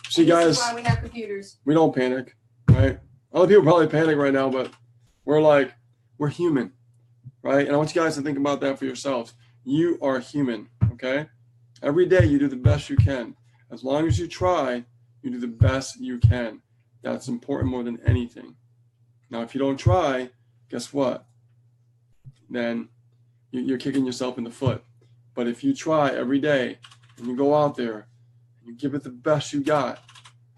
See, guys. This is why we have computers. We don't panic, right? Other people probably panic right now, but we're We're human, right? And I want you guys to think about that for yourselves. You are human, okay? Every day you do the best you can. As long as you try, you do the best you can. That's important more than anything. Now, if you don't try, guess what? Then you're kicking yourself in the foot. But if you try every day and you go out there and you give it the best you got,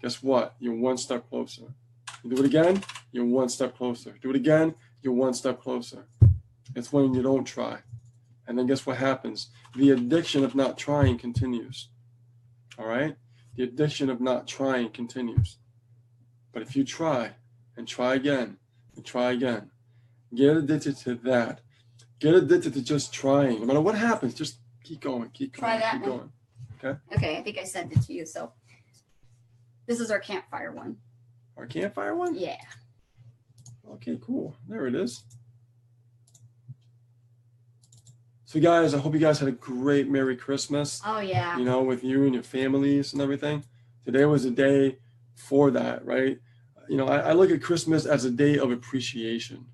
guess what? You're one step closer. You do it again, you're one step closer. Do it again, you're one step closer. It's when you don't try. And then guess what happens? The addiction of not trying continues. All right? The addiction of not trying continues. But if you try and try again and try again, get addicted to that. Get addicted to just trying. No matter what happens, just keep going, keep going, keep going. Okay? Okay, I think I sent it to you. So this is our campfire one. Our campfire one? Yeah. Okay, cool. There it is. So guys, I hope you guys had a great Merry Christmas. Oh yeah. You know, with you and your families and everything. Today was a day for that, right? You know, I look at Christmas as a day of appreciation.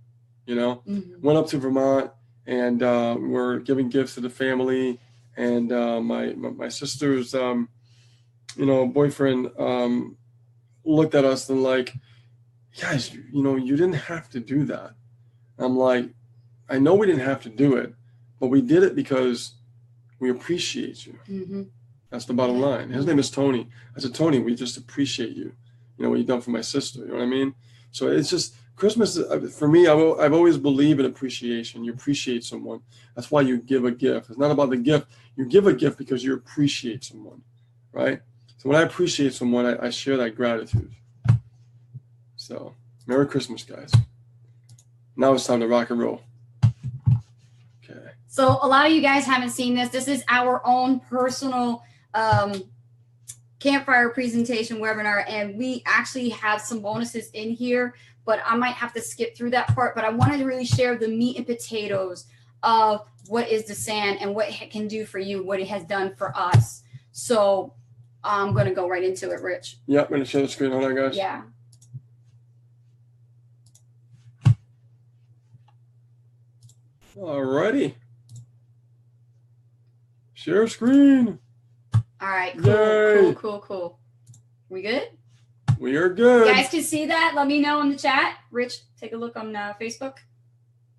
You know, went up to Vermont and we're giving gifts to the family, and my sister's boyfriend looked at us and like, guys, you know, you didn't have to do that. I'm like, I know we didn't have to do it, but we did it because we appreciate you. That's the bottom line. His name is Tony. I said, Tony, we just appreciate you. You know, what you've done for my sister. You know what I mean? So it's just, Christmas, for me, I've always believed in appreciation. You appreciate someone. That's why you give a gift. It's not about the gift. You give a gift because you appreciate someone, right? So when I appreciate someone, I share that gratitude. So, Merry Christmas, guys. Now it's time to rock and roll. Okay. So a lot of you guys haven't seen this. This is our own personal campfire presentation webinar, and we actually have some bonuses in here, but I might have to skip through that part. But I wanted to really share the meat and potatoes of what is DeSand and what it can do for you, what it has done for us. So I'm going to go right into it, Rich. Yeah, I'm going to share the screen. Hold on, guys. Yeah. Alrighty. Share screen. All right, cool. We good? We are good. You guys can see that. Let me know in the chat. Rich, take a look on Facebook.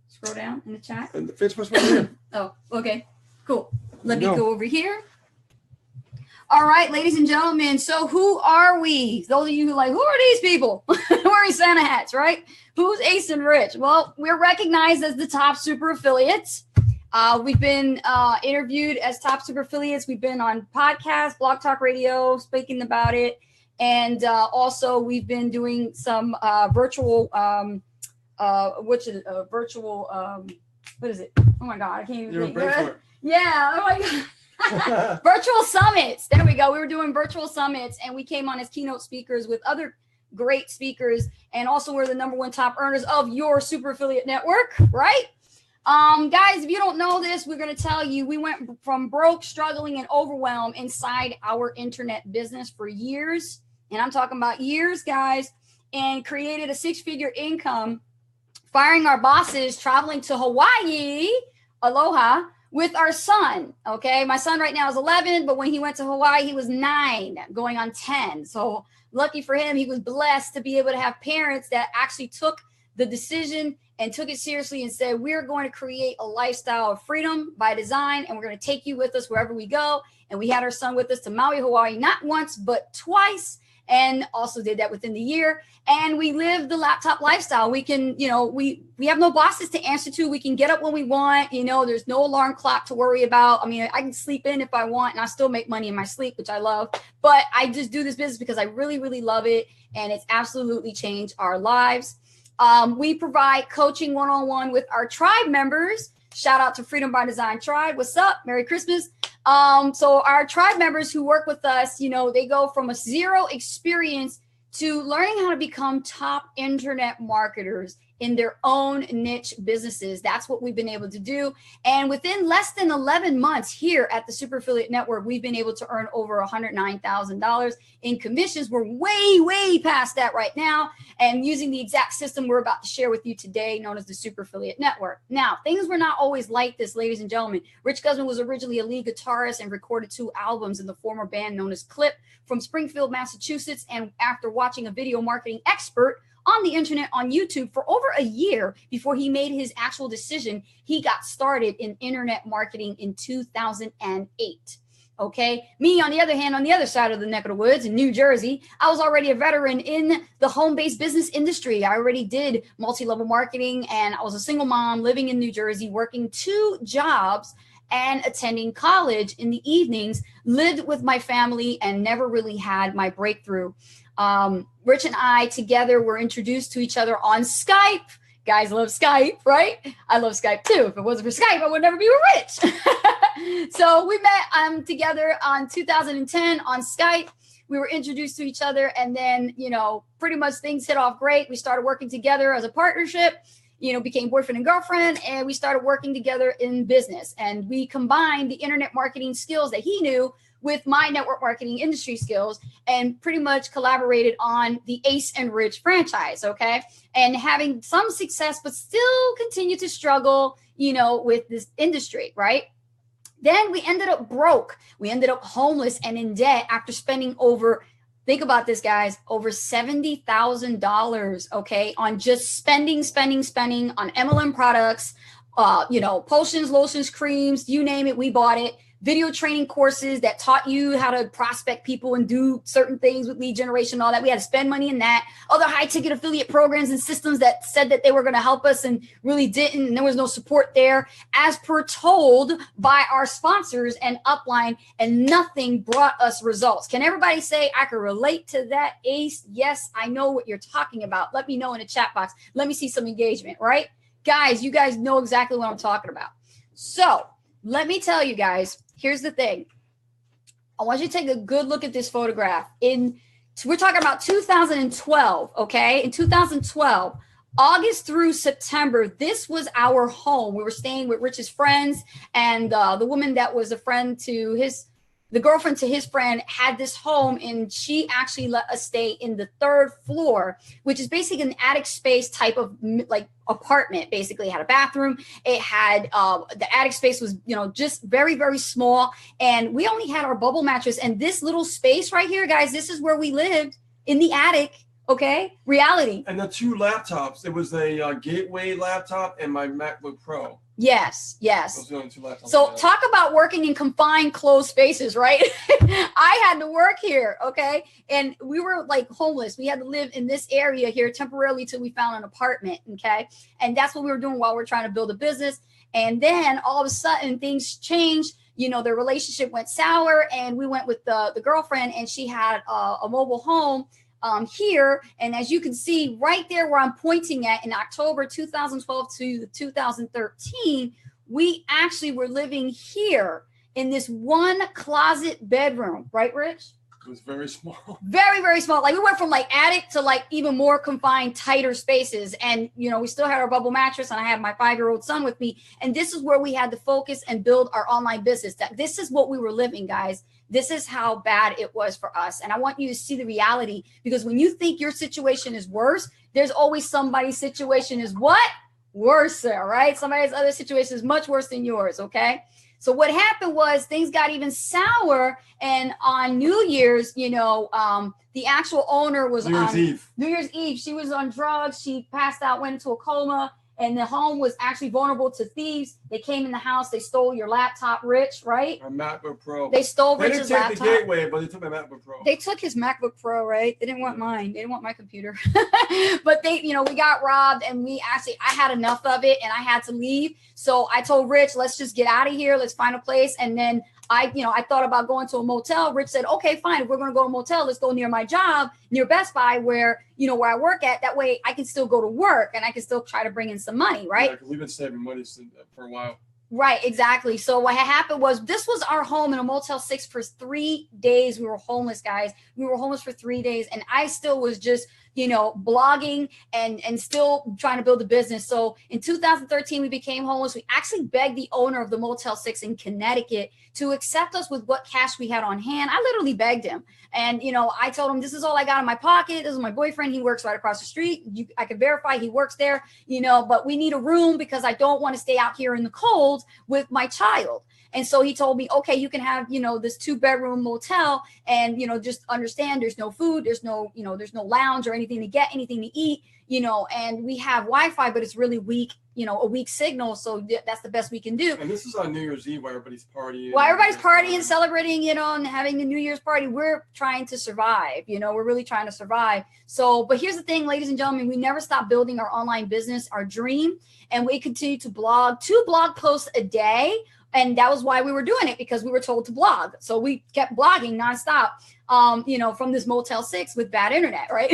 Scroll down in the chat. And the Facebook's right here. Oh, okay. Cool. Let me go over here. All right, ladies and gentlemen. So who are we? Those of you who are like, who are these people wearing Santa hats, right? Who's Ace and Rich? Well, we're recognized as the top super affiliates. We've been interviewed as top super affiliates. We've been on podcasts, Blog Talk Radio, speaking about it. And also we've been doing some virtual, what is it? Oh my God, I can't even think. Yeah, oh my God. Virtual summits. There we go. We were doing virtual summits, and we came on as keynote speakers with other great speakers. And also we're the #1 top earners of your super affiliate network, right? Guys, if you don't know this, we're going to tell you, we went from broke, struggling, and overwhelmed inside our internet business for years. And I'm talking about years, guys, and created a 6-figure income, firing our bosses, traveling to Hawaii, aloha, with our son. Okay. My son right now is 11, but when he went to Hawaii, he was 9 going on 10. So lucky for him, he was blessed to be able to have parents that actually took the decision and took it seriously and said, we're going to create a lifestyle of freedom by design, and we're going to take you with us wherever we go. And we had our son with us to Maui, Hawaii, not once, but twice, and also did that within the year. And we live the laptop lifestyle. We can, you know, we have no bosses to answer to. We can get up when we want. You know, there's no alarm clock to worry about. I mean, I can sleep in if I want, and I still make money in my sleep, which I love. But I just do this business because I really, really love it, and it's absolutely changed our lives. We provide coaching one-on-one with our tribe members. Shout out to Freedom by Design Tribe. What's up? Merry Christmas. So our tribe members who work with us, you know, they go from a 0 experience to learning how to become top internet marketers in their own niche businesses. That's what we've been able to do. And within less than 11 months here at the Super Affiliate Network, we've been able to earn over $109,000 in commissions. We're way past that right now, and using the exact system we're about to share with you today, known as the Super Affiliate Network. Now, things were not always like this, ladies and gentlemen. Rich Guzman was originally a lead guitarist and recorded 2 albums in the former band known as Clip from Springfield, Massachusetts. And after watching a video marketing expert on the internet on YouTube for over a year before he made his actual decision, he got started in internet marketing in 2008. Okay. Me, on the other hand, on the other side of the neck of the woods in New Jersey, I was already a veteran in the home-based business industry. I already did multi-level marketing, and I was a single mom living in New Jersey, working 2 jobs and attending college in the evenings, lived with my family, and never really had my breakthrough. Rich and I together were introduced to each other on Skype. Guys love Skype, right? I love Skype too. If it wasn't for Skype, I would never be with Rich. So we met together on 2010 on Skype. We were introduced to each other, and then, you know, pretty much things hit off great. We started working together as a partnership, you know, became boyfriend and girlfriend, and we started working together in business. And we combined the internet marketing skills that he knew with my network marketing industry skills, and pretty much collaborated on the Ace and Rich franchise, okay? And having some success, but still continue to struggle, you know, with this industry, right? Then we ended up broke. We ended up homeless and in debt after spending over, think about this, guys, over $70,000, okay, on just spending on MLM products, you know, potions, lotions, creams, you name it, we bought it. Video training courses that taught you how to prospect people and do certain things with lead generation, all that. We had to spend money in that. Other high ticket affiliate programs and systems that said that they were going to help us and really didn't. And there was no support there, as per told by our sponsors and upline, and nothing brought us results. Can everybody say, I can relate to that, Ace? Yes, I know what you're talking about. Let me know in the chat box. Let me see some engagement, right? Guys, you guys know exactly what I'm talking about. So let me tell you guys, here's the thing. I want you to take a good look at this photograph. We're talking about 2012, okay? In 2012, August through September, this was our home. We were staying with Rich's friends, and the woman that was a friend to the girlfriend to his friend had this home, and she actually let us stay in the 3rd floor, which is basically an attic space type of like apartment. Basically, it had a bathroom. It had the attic space was, you know, just very small, and we only had our bubble mattress. And this little space right here, guys, this is where we lived, in the attic. Okay, reality. And the 2 laptops. It was a Gateway laptop and my MacBook Pro. Yes. Those are the only 2 laptops. So talk about working in confined, closed spaces, right? I had to work here, okay? And we were like homeless. We had to live in this area here temporarily till we found an apartment, okay? And that's what we were doing while we're trying to build a business. And then all of a sudden things changed. You know, the relationship went sour, and we went with the girlfriend, and she had a mobile home here. And as you can see right there where I'm pointing at, in October 2012 to 2013, we actually were living here in this 1 closet bedroom, right, Rich? It was very small. Very small. Like we went from like attic to like even more confined, tighter spaces. And, you know, we still had our bubble mattress, and I had my 5-year-old son with me. And this is where we had to focus and build our online business. This is what we were living, guys. This is how bad it was for us. And I want you to see the reality, because when you think your situation is worse, there's always somebody's situation is what? Worse, right? Somebody's other situation is much worse than yours, okay? So what happened was things got even sour. And on New Year's, you know, the actual owner was New Year's Eve. She was on drugs. She passed out, went into a coma. And the home was actually vulnerable to thieves. They came in the house. They stole your laptop, Rich, right? My MacBook Pro. They stole Rich's laptop. They didn't take the Gateway, but they took my MacBook Pro. They took his MacBook Pro, right? They didn't want mine. They didn't want my computer. But they, you know, we got robbed, and I had enough of it, and I had to leave. So I told Rich, let's just get out of here. Let's find a place. And then I thought about going to a motel. Rich said, okay, fine. If we're going to go to a motel, let's go near my job, near Best Buy, where I work at. That way I can still go to work, and I can still try to bring in some money, right? Yeah, we've been saving money for a while. Right, exactly. So what happened was, this was our home in a Motel 6 for 3 days. We were homeless, guys. We were homeless for 3 days, and I still was just blogging and still trying to build a business. So in 2013, we became homeless. We actually begged the owner of the Motel 6 in Connecticut to accept us with what cash we had on hand. I literally begged him. And, I told him, this is all I got in my pocket. This is my boyfriend. He works right across the street. I could verify he works there, but we need a room because I don't want to stay out here in the cold with my child. And so he told me, okay, you can have, this 2-bedroom motel and, just understand there's no food, there's no lounge or anything to get, anything to eat, and we have Wi-Fi, but it's really weak, a weak signal. So that's the best we can do. And this is on New Year's Eve while everybody's partying. While everybody's partying, celebrating, and having the New Year's party, we're trying to survive, we're really trying to survive. So, but here's the thing, ladies and gentlemen, we never stop building our online business, our dream, and we continue to blog 2 blog posts a day. And that was why we were doing it, because we were told to blog. So we kept blogging nonstop, from this Motel 6 with bad internet, right?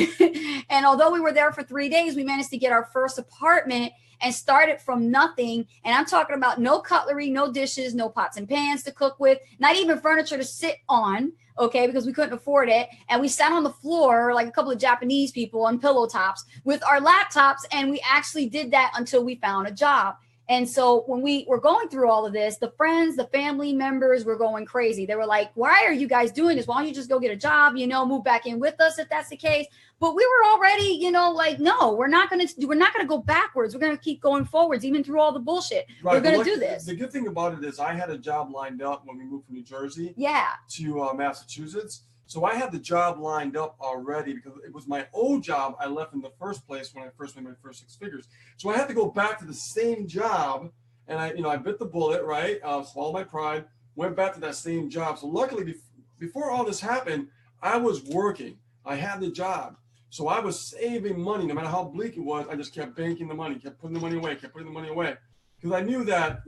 And although we were there for 3 days, we managed to get our first apartment and started from nothing. And I'm talking about no cutlery, no dishes, no pots and pans to cook with, not even furniture to sit on, okay, because we couldn't afford it. And we sat on the floor like a couple of Japanese people on pillow tops with our laptops. And we actually did that until we found a job. And so when we were going through all of this, the friends, the family members were going crazy. They were like, why are you guys doing this? Why don't you just go get a job, move back in with us if that's the case? But we were already, like, no, we're not going to go backwards. We're going to keep going forwards, even through all the bullshit. Right. We're going to do this. The good thing about it is I had a job lined up when we moved from New Jersey to Massachusetts. So I had the job lined up already because it was my old job I left in the first place when I first made my first 6 figures. So I had to go back to the same job, and I bit the bullet, right? Swallowed my pride, went back to that same job. So luckily, before all this happened, I was working. I had the job. So I was saving money. No matter how bleak it was, I just kept banking the money, kept putting the money away, because I knew that,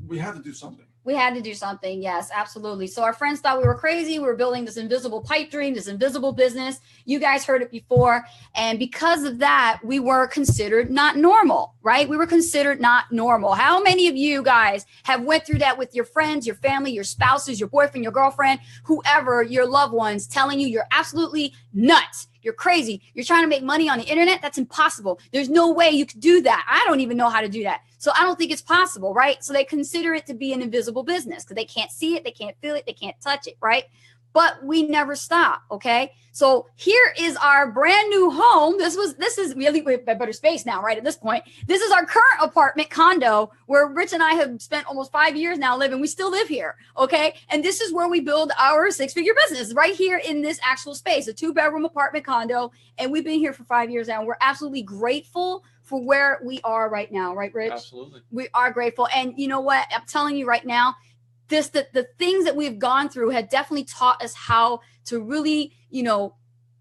we had to do something. We had to do something. Yes, absolutely. So our friends thought we were crazy. We were building this invisible pipe dream, this invisible business. You guys heard it before. And because of that, we were considered not normal, right? We were considered not normal. How many of you guys have went through that with your friends, your family, your spouses, your boyfriend, your girlfriend, whoever, your loved ones, telling you you're absolutely nuts? You're crazy. You're trying to make money on the internet. That's impossible. There's no way you could do that. I don't even know how to do that. So I don't think it's possible, right? So they consider it to be an invisible business because they can't see it. They can't feel it. They can't touch it, right? But we never stop, okay? So here is our brand new home. This is really better space now, right? At this point, this is our current apartment condo where Rich and I have spent almost 5 years now living. We still live here, okay? And this is where we build our 6-figure business, right here in this actual space, a 2-bedroom apartment condo. And we've been here for 5 years now. We're absolutely grateful for where we are right now, right, Rich? Absolutely. We are grateful. And you know what? I'm telling you right now, the things that we've gone through had definitely taught us how to really,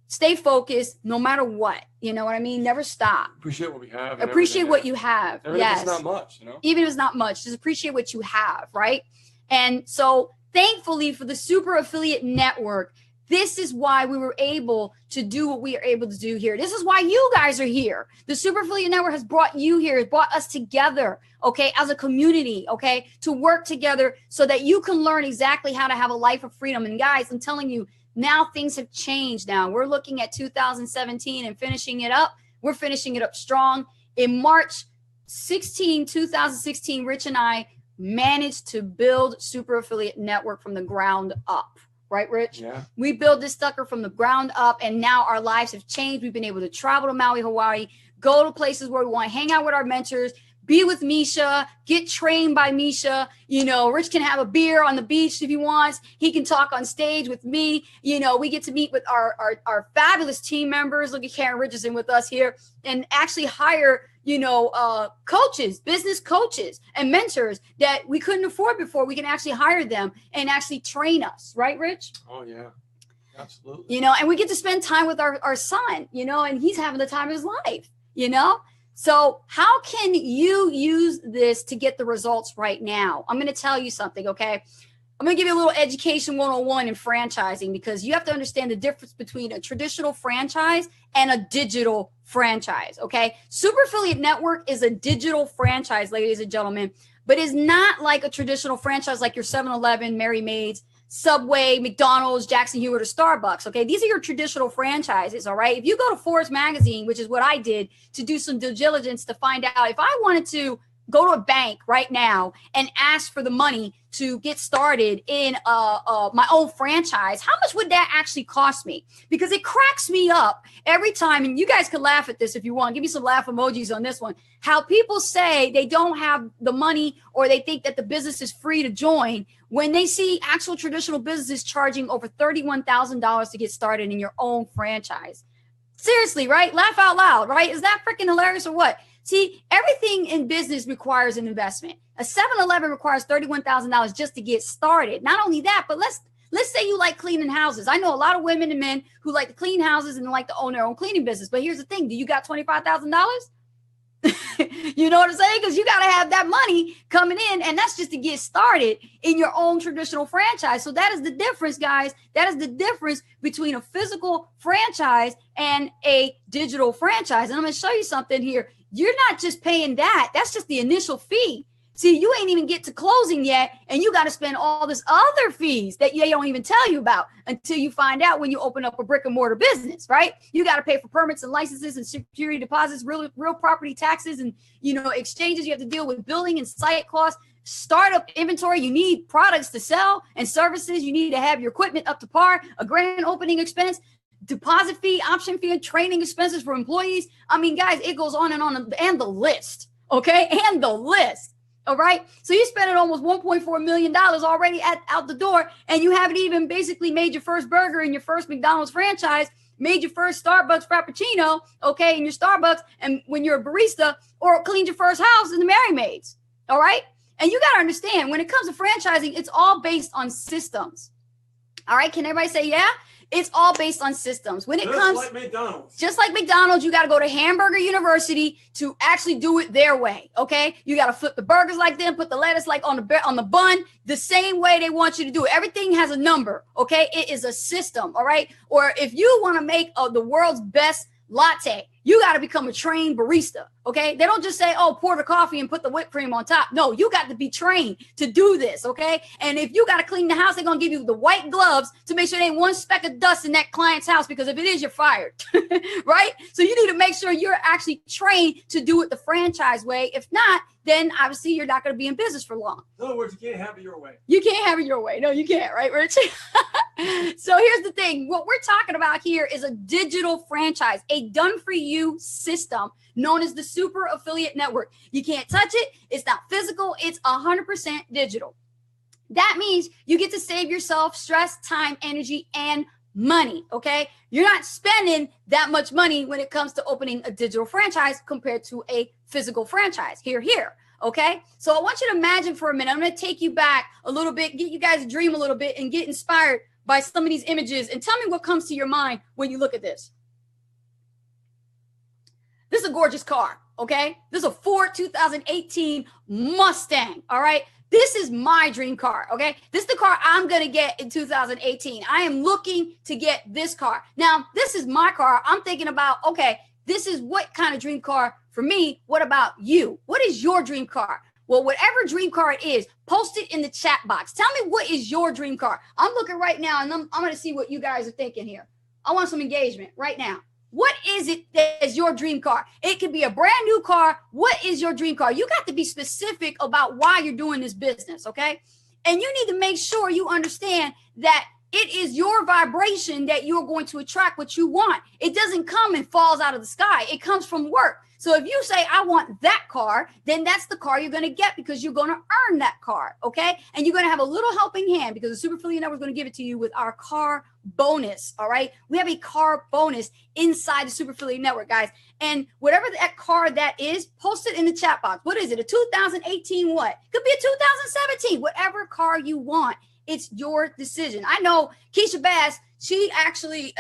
stay focused no matter what. You know what I mean? Never stop. Appreciate what we have. Appreciate what you have. Yes. It's not much, Even if it's not much, just appreciate what you have, right? And so thankfully for the Super Affiliate Network, this is why we were able to do what we are able to do here. This is why you guys are here. The Super Affiliate Network has brought you here, has brought us together, okay, as a community, okay, to work together so that you can learn exactly how to have a life of freedom. And guys, I'm telling you, now things have changed now. We're looking at 2017 and finishing it up. We're finishing it up strong. In March 2016, Rich and I managed to build Super Affiliate Network from the ground up. Right, Rich? Yeah. We built this sucker from the ground up, and now our lives have changed. We've been able to travel to Maui, Hawaii, go to places where we want to hang out with our mentors, be with Misha, get trained by Misha. Rich can have a beer on the beach if he wants. He can talk on stage with me. We get to meet with our fabulous team members. Look at Karen Richardson with us here, and actually hire coaches, business coaches and mentors that we couldn't afford before. We can actually hire them and actually train us. Right, Rich? Oh, yeah. Absolutely. And we get to spend time with our son, and he's having the time of his life, So how can you use this to get the results right now? I'm going to tell you something, okay? I'm going to give you a little education 101 in franchising, because you have to understand the difference between a traditional franchise and a digital franchise, okay? Super Affiliate Network is a digital franchise, ladies and gentlemen, but it's not like a traditional franchise like your 7-Eleven, Mary Maids, Subway, McDonald's, Jackson Hewitt, or Starbucks. Okay, these are your traditional franchises. All right, if you go to Forbes magazine, which is what I did to do some due diligence to find out if I wanted to go to a bank right now and ask for the money to get started in my own franchise, how much would that actually cost me? Because it cracks me up every time, and you guys can laugh at this if you want. Give me some laugh emojis on this one. How people say they don't have the money or they think that the business is free to join when they see actual traditional businesses charging over $31,000 to get started in your own franchise. Seriously, right? Laugh out loud, right? Is that freaking hilarious or what? See, everything in business requires an investment. A 7-Eleven requires $31,000 just to get started. Not only that, but let's say you like cleaning houses. I know a lot of women and men who like to clean houses and like to own their own cleaning business. But here's the thing. Do you got $25,000? You know what I'm saying? Because you got to have that money coming in, and that's just to get started in your own traditional franchise. So that is the difference, guys. That is the difference between a physical franchise and a digital franchise. And I'm going to show you something here. You're not just paying that. That's just the initial fee. See, you ain't even get to closing yet, and you got to spend all this other fees that they don't even tell you about until you find out when you open up a brick and mortar business, right? You got to pay for permits and licenses and security deposits, real property taxes, and exchanges. You have to deal with building and site costs, startup inventory. You need products to sell and services. You need to have your equipment up to par, a grand opening expense, deposit fee, option fee, and training expenses for employees. I mean, guys, it goes on, and the list, okay? And the list. All right. So you spent almost $1.4 million already out the door, and you haven't even basically made your first burger in your first McDonald's franchise, made your first Starbucks Frappuccino, okay, in your Starbucks, and when you're a barista, or cleaned your first house in the Mary Maids. All right. And you got to understand, when it comes to franchising, it's all based on systems. All right. Can everybody say yeah? It's all based on systems. When it comes like McDonald's. Just like McDonald's, you got to go to Hamburger University to actually do it their way. Okay, you got to flip the burgers like them, put the lettuce like on the bun, the same way they want you to do it. Everything has a number. Okay, it is a system. All right, or if you want to make the world's best latte, you got to become a trained barista. Okay, they don't just say, oh, pour the coffee and put the whipped cream on top. No, you got to be trained to do this. Okay, and if you got to clean the house, they're gonna give you the white gloves to make sure there ain't one speck of dust in that client's house, because if it is, you're fired. Right? So you need to make sure you're actually trained to do it the franchise way. If not, then obviously you're not going to be in business for long. In other words, you can't have it your way. You can't have it your way. No, you can't, right, Rich? So here's the thing. What we're talking about here is a digital franchise, a done-for-you system known as the Super Affiliate Network. You can't touch it. It's not physical. It's 100% digital. That means you get to save yourself stress, time, energy, and money, okay? You're not spending that much money when it comes to opening a digital franchise compared to a physical franchise. Here, okay? So I want you to imagine for a minute. I'm going to take you back a little bit, get you guys to dream a little bit, and get inspired by some of these images, and tell me what comes to your mind when you look at this. This is a gorgeous car, okay? This is a Ford 2018 Mustang, all right? This is my dream car, okay? This is the car I'm going to get in 2018. I am looking to get this car. Now, this is my car. I'm thinking about, okay, this is what kind of dream car for me. What about you? What is your dream car? Well, whatever dream car it is, post it in the chat box. Tell me, what is your dream car? I'm looking right now, and I'm going to see what you guys are thinking here. I want some engagement right now. What is it that is your dream car? It could be a brand new car. What is your dream car? You got to be specific about why you're doing this business, okay? And you need to make sure you understand that it is your vibration that you're going to attract what you want. It doesn't come and falls out of the sky. It comes from work. So if you say, I want that car, then that's the car you're going to get, because you're going to earn that car, okay? And you're going to have a little helping hand, because the Super Affiliate Network is going to give it to you with our car bonus, all right? We have a car bonus inside the Super Affiliate Network, guys. And whatever that car that is, post it in the chat box. What is it? A 2018 what? Could be a 2017, whatever car you want. It's your decision. I know Keisha Bass, she actually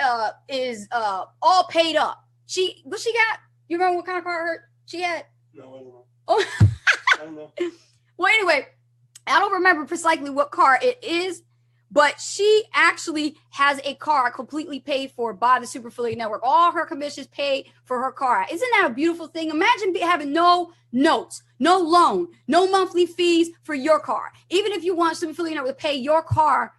is all paid up. What she got? You remember what kind of car she had? No, I don't know. Oh. I don't know. Well, anyway, I don't remember precisely what car it is, but she actually has a car completely paid for by the Super Affiliate Network. All her commissions paid for her car. Isn't that a beautiful thing? Imagine having no notes, no loan, no monthly fees for your car. Even if you want Super Affiliate Network to pay your car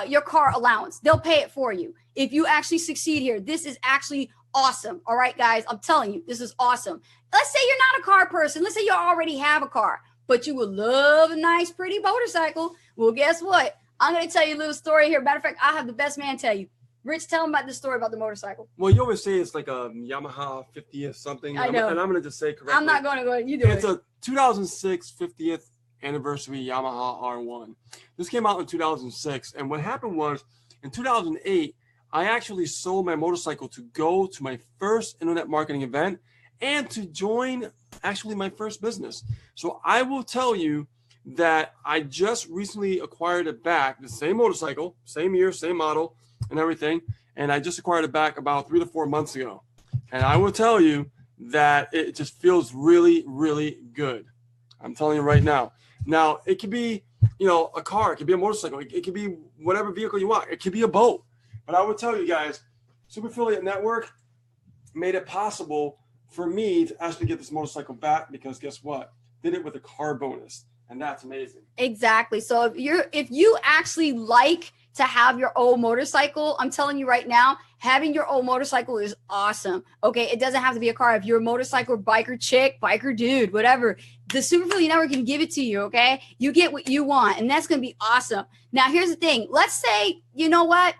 your car allowance. They'll pay it for you. If you actually succeed here, this is actually awesome. All right, guys, I'm telling you, this is awesome. Let's say you're not a car person. Let's say you already have a car, but you would love a nice, pretty motorcycle. Well, guess what? I'm going to tell you a little story here. Matter of fact, I have the best man tell you. Rich, tell him about this story about the motorcycle. Well, you always say it's like a Yamaha 50th something. I know. And I'm going to just say correctly. I'm not going to go. You do it. It's a 2006 50th anniversary Yamaha R1. This came out in 2006. And what happened was in 2008, I actually sold my motorcycle to go to my first internet marketing event and to join actually my first business. So I will tell you that I just recently acquired it back, the same motorcycle, same year, same model and everything. And I just acquired it back about 3 to 4 months ago. And I will tell you that it just feels really, really good. I'm telling you right now. Now, it could be, a car. It could be a motorcycle. It could be whatever vehicle you want. It could be a boat. But I will tell you guys, Super Affiliate Network made it possible for me to actually get this motorcycle back because guess what? Did it with a car bonus. And that's amazing. Exactly. So if you actually like to have your own motorcycle, I'm telling you right now, having your own motorcycle is awesome. Okay. It doesn't have to be a car. If you're a motorcycle biker chick, biker dude, whatever, the Super Affiliate Network can give it to you. Okay. You get what you want. And that's going to be awesome. Now, here's the thing. Let's say, you know what?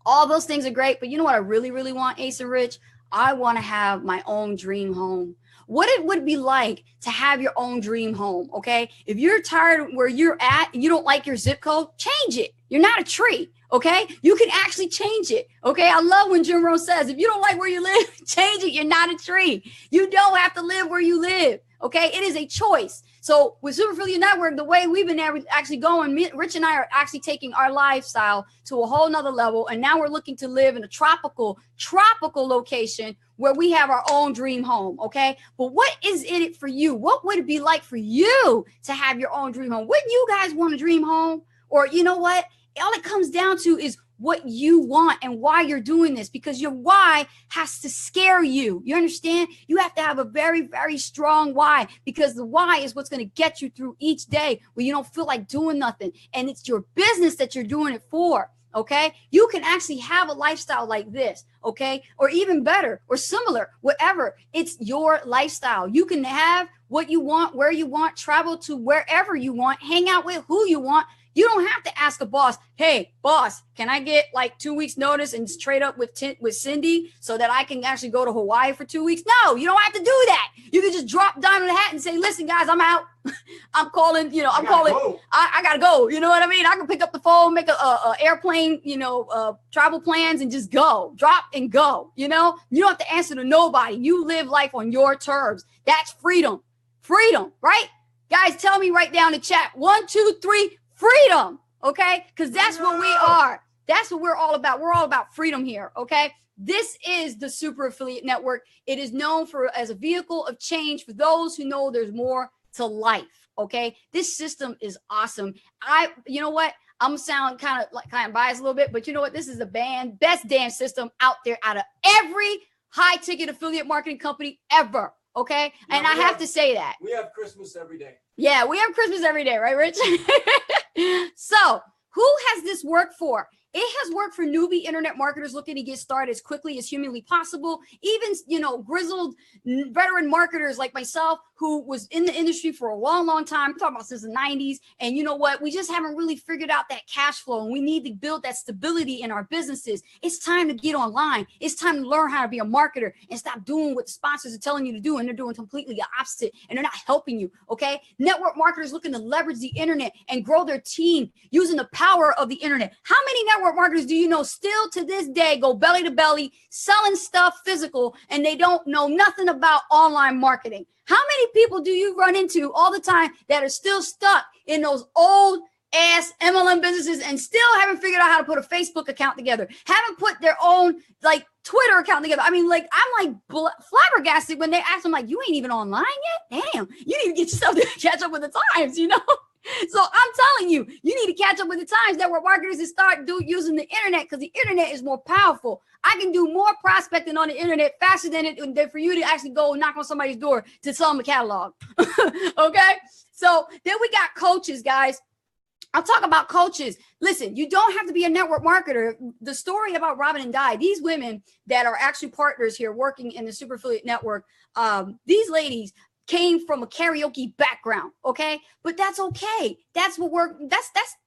All those things are great, but you know what I really, really want, Ace and Rich? I want to have my own dream home. What it would be like to have your own dream home, okay? If you're tired where you're at and you don't like your zip code, change it. You're not a tree, okay? You can actually change it, okay? I love when Jim Rohn says, if you don't like where you live, change it. You're not a tree. You don't have to live where you live, okay? It is a choice. So with Super Affiliate Network, the way we've been actually going, Rich and I are actually taking our lifestyle to a whole nother level. And now we're looking to live in a tropical location where we have our own dream home. Okay. But what is in it for you? What would it be like for you to have your own dream home? Wouldn't you guys want a dream home? Or you know what? All it comes down to is what you want and why you're doing this, because your why has to scare you. You understand? You have to have a very, very strong why, because the why is what's going to get you through each day where you don't feel like doing nothing. And it's your business that you're doing it for. Okay. You can actually have a lifestyle like this. Okay. Or even better or similar, whatever. It's your lifestyle. You can have what you want, where you want, travel to wherever you want, hang out with who you want. You don't have to ask a boss, hey, boss, can I get like 2 weeks notice and trade up with Cindy so that I can actually go to Hawaii for 2 weeks? No, you don't have to do that. You can just drop down in the hat and say, listen, guys, I'm out. I'm calling, I got to go. You know what I mean? I can pick up the phone, make a airplane, travel plans and just go, drop and go. You don't have to answer to nobody. You live life on your terms. That's freedom, right? Guys, tell me right down in the chat. 1, 2, 3. Freedom, okay? Because that's what we are. That's what we're all about. We're all about freedom here, okay? This is the Super Affiliate Network. It is known as a vehicle of change for those who know there's more to life, okay? This system is awesome. You know what? I'm gonna sound kind of biased a little bit, but you know what? This is the best damn system out there out of every high-ticket affiliate marketing company ever. Okay. Yeah, and I have to say that. We have Christmas every day. Yeah, we have Christmas every day, right, Rich? So who has this worked for? It has worked for newbie internet marketers looking to get started as quickly as humanly possible. Even, grizzled veteran marketers like myself who was in the industry for a long, long time. I'm talking about since the 90s. And you know what? We just haven't really figured out that cash flow, and we need to build that stability in our businesses. It's time to get online. It's time to learn how to be a marketer and stop doing what the sponsors are telling you to do. And they're doing completely the opposite, and they're not helping you. Okay. Network marketers looking to leverage the internet and grow their team using the power of the internet. How many network marketers do you know still to this day go belly to belly selling stuff physical, and they don't know nothing about online marketing? How many people do you run into all the time that are still stuck in those old ass MLM businesses and still haven't figured out how to put a Facebook account together, haven't put their own Twitter account together? I mean, I'm flabbergasted when they ask them, you ain't even online yet? Damn, you need to get yourself to catch up with the times, So I'm telling you, you need to catch up with the times. Network marketers and start using the internet, because the internet is more powerful. I can do more prospecting on the internet faster than for you to actually go knock on somebody's door to sell them a catalog. Okay. So then we got coaches, guys. I'll talk about coaches. Listen, you don't have to be a network marketer. The story about Robin and Di, these women that are actually partners here working in the Super Affiliate Network, these ladies came from a karaoke background, okay? But that's okay. That's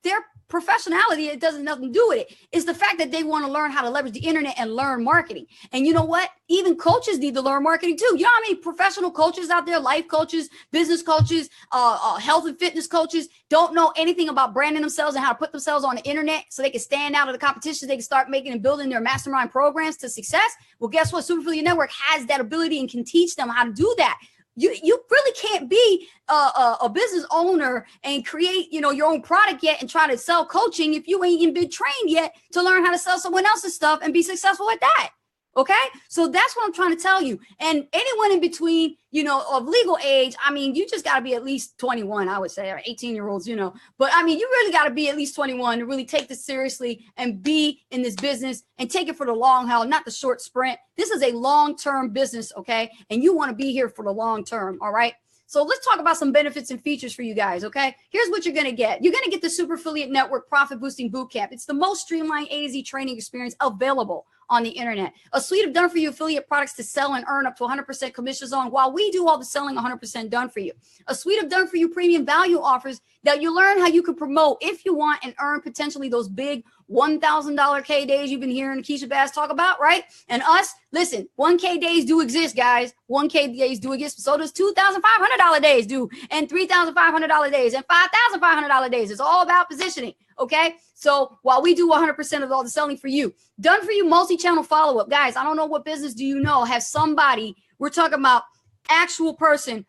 their professionality. It doesn't nothing to do with it. It's the fact that they want to learn how to leverage the internet and learn marketing. And you know what? Even coaches need to learn marketing too. You know how many professional coaches out there, life coaches, business coaches, health and fitness coaches, don't know anything about branding themselves and how to put themselves on the internet so they can stand out of the competition. They can start making and building their mastermind programs to success. Well, guess what? Super Affiliate Network has that ability and can teach them how to do that. You really can't be a business owner and create, your own product yet and try to sell coaching if you ain't been trained yet to learn how to sell someone else's stuff and be successful at that. Okay. So that's what I'm trying to tell you. And anyone in between, of legal age, I mean, you just got to be at least 21, I would say, or 18-year-olds, but I mean, you really got to be at least 21 to really take this seriously and be in this business and take it for the long haul, not the short sprint. This is a long-term business. Okay. And you want to be here for the long term. All right. So let's talk about some benefits and features for you guys, okay? Here's what you're going to get. You're going to get the Super Affiliate Network Profit Boosting Bootcamp. It's the most streamlined A to Z training experience available on the internet. A suite of done-for-you affiliate products to sell and earn up to 100% commissions on while we do all the selling 100% done for you. A suite of done-for-you premium value offers that you learn how you can promote if you want and earn potentially those big $1,000 K days you've been hearing Keisha Bass talk about, right? And us, listen, 1K days do exist, guys. 1K days do exist. So does $2,500 days do, and $3,500 days, and $5,500 days. It's all about positioning, okay? So while we do 100% of all the selling for you, done for you multi-channel follow-up. Guys, I don't know what business do you know have somebody, we're talking about actual person,